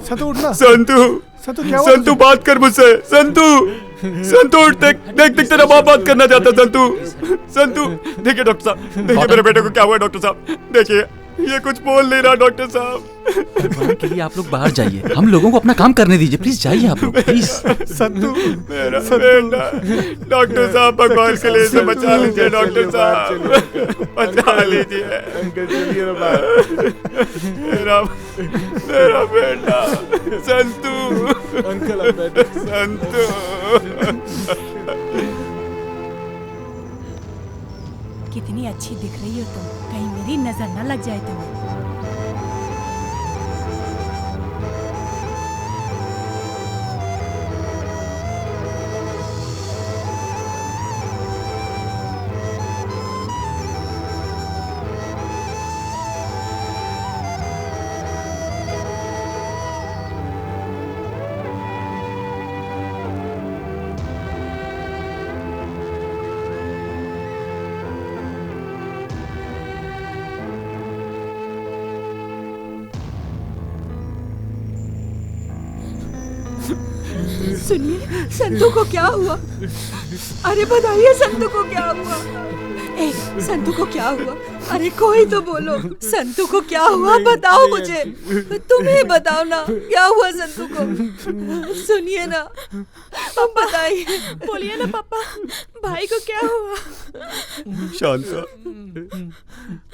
संतू उठना। संतू, संतू क्या हुआ? संतू बात कर मुझसे। संतू, संतू उठ, देख देख देख तेरा बाप बात करना चाहता। संतू, संतू, देखिए डॉक्टर साहब, देखिए मेरे बेटे को क्या हुआ। डॉक्टर साहब देखिए, ये कुछ बोल नहीं रहा। डॉक्टर साहब, भगवान के लिए आप लोग बाहर जाइए, हम लोगों को अपना काम करने दीजिए। प्लीज जाइए आप लोग, प्लीज। संतू, मेरा बेटा। डॉक्टर साहब, भगवान के लिए इसे बचा लीजिए। डॉक्टर साहब, बचा लीजिए। मेरा बेटा संतू। संतू। कितनी अच्छी दिख रही हो तुम, कहीं मेरी नजर न लग जाए तुम्हें। सुनिए, संतू को क्या हुआ? अरे बताइए, संतू को क्या हुआ? ए, संतू को क्या हुआ? अरे कोई तो बोलो, संतू को क्या हुआ बताओ मुझे, तुम्हें बताओ ना क्या हुआ संतू को, सुनिए ना, अब बताइए। बोलिए ना पापा, भाई को क्या हुआ? शांता,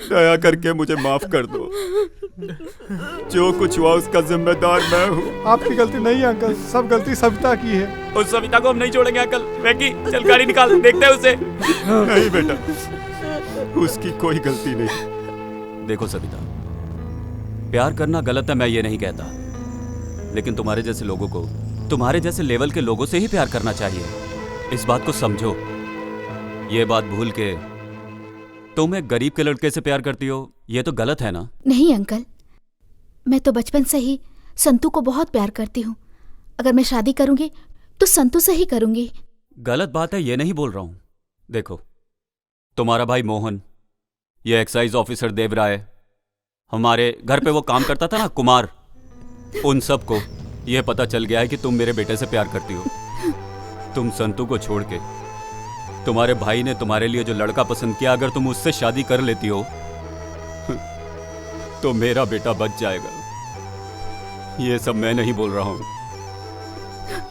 दया करके मुझे माफ कर दो। जो कुछ हुआ उसका जिम्मेदार मैं हूँ। आपकी गलती नहीं है अंकल, सब गलती सविता की है। उस सविता को हम नहीं छोड़ेंगे अंकल। वैकी, चल गाड़ी निकाल, देखते हैं उसे। नहीं बेटा, उसकी कोई गलती नहीं। देखो सविता, प्यार करना गलत है मैं ये नहीं कहता, लेकिन तुम्हारे जैसे लोगों को तुम्हारे जैसे लेवल के लोगों से ही प्यार करना चाहिए। इस बात को समझो। ये बात भूल के तुम एक गरीब के लड़के से प्यार करती हो, ये तो गलत है ना? नहीं अंकल, मैं तो बचपन से ही संतू को बहुत प्यार करती हूँ। अगर मैं शादी करूंगी तो संतू से ही करूंगी। गलत बात है ये नहीं बोल रहा हूं। देखो, तुम्हारा भाई मोहन, ये एक्साइज ऑफिसर देवराय, हमारे घर पे वो काम करता था ना कुमार, उन सबको ये पता चल गया है कि तुम मेरे बेटे से प्यार करती हो। तुम संतू को छोड़ के तुम्हारे भाई ने तुम्हारे लिए जो लड़का पसंद किया, अगर तुम उससे शादी कर लेती हो तो मेरा बेटा बच जाएगा। ये सब मैं नहीं बोल रहा हूं,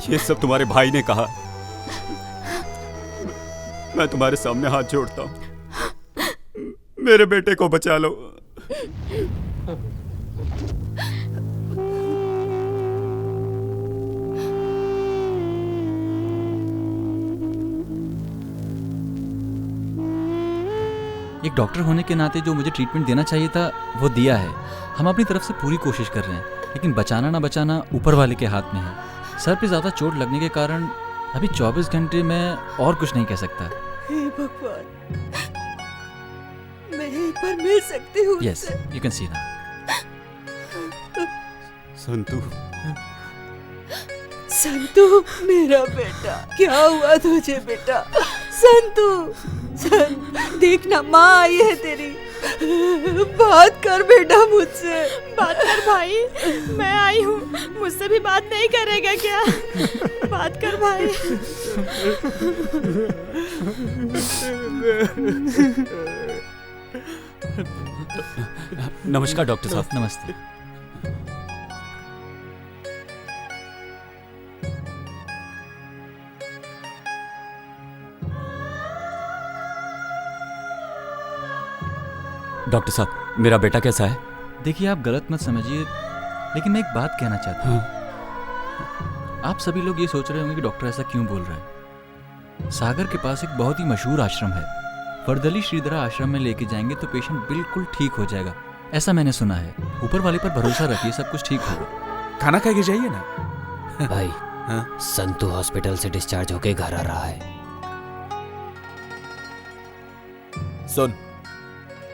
ये सब तुम्हारे भाई ने कहा। मैं तुम्हारे सामने हाथ जोड़ता हूं, मेरे बेटे को बचा लो। एक डॉक्टर होने के नाते जो मुझे ट्रीटमेंट देना चाहिए था वो दिया है। हम अपनी तरफ से पूरी कोशिश कर रहे हैं, लेकिन बचाना ना बचाना ऊपर वाले के हाथ में है। सर पे ज़्यादा चोट लगने के कारण अभी 24 घंटे में और कुछ नहीं कह सकता। हे भगवान, मैं एक बार मिल सकती हूँ? Yes, you can see now. Santu, Santu मेरा बेटा, क्या हुआ तुझे बेटा? संतू, देखना माँ आई है तेरी, बात कर बेटा मुझसे। बात कर भाई, मैं आई हूँ, मुझसे भी बात नहीं करेगा क्या? बात कर भाई। नमस्कार डॉक्टर साहब। नमस्ते। डॉक्टर साहब, मेरा बेटा कैसा है? देखिए, आप गलत मत समझिए, लेकिन मैं एक बात कहना चाहता हूँ। आप सभी लोग ये सोच रहे होंगे कि डॉक्टर ऐसा क्यों बोल रहा है। सागर के पास एक बहुत ही मशहूर आश्रम है, वर्दली श्रीधरा आश्रम में लेके जाएंगे तो पेशेंट बिल्कुल ठीक हो जाएगा, ऐसा मैंने सुना है। ऊपर वाले पर भरोसा रखिए, सब कुछ ठीक होगा। खाना खा के जाइए ना। भाई, संतू हॉस्पिटल से डिस्चार्ज होके घर आ रहा है। सुन,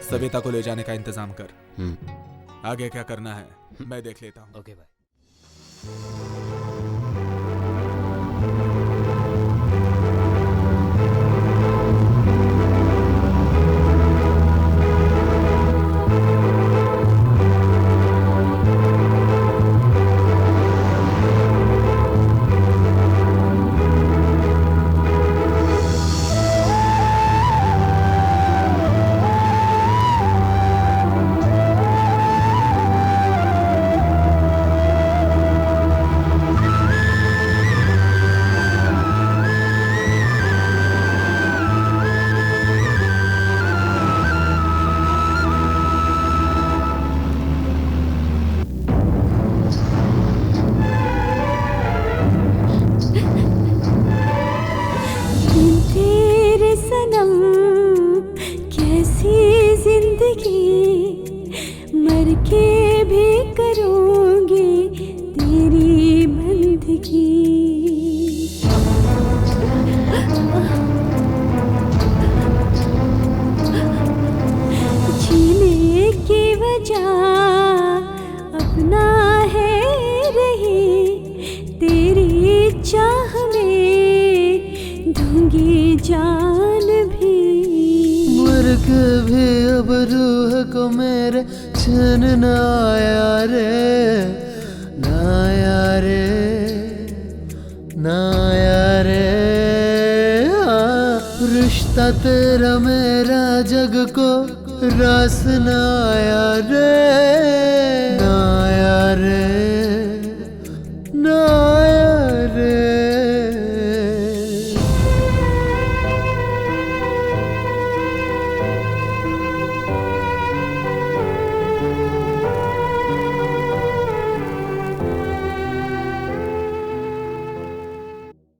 सविता को ले जाने का इंतजाम कर। आगे क्या करना है मैं देख लेता हूँ। ओके भाई। रास ना आया रे, ना आया रे, ना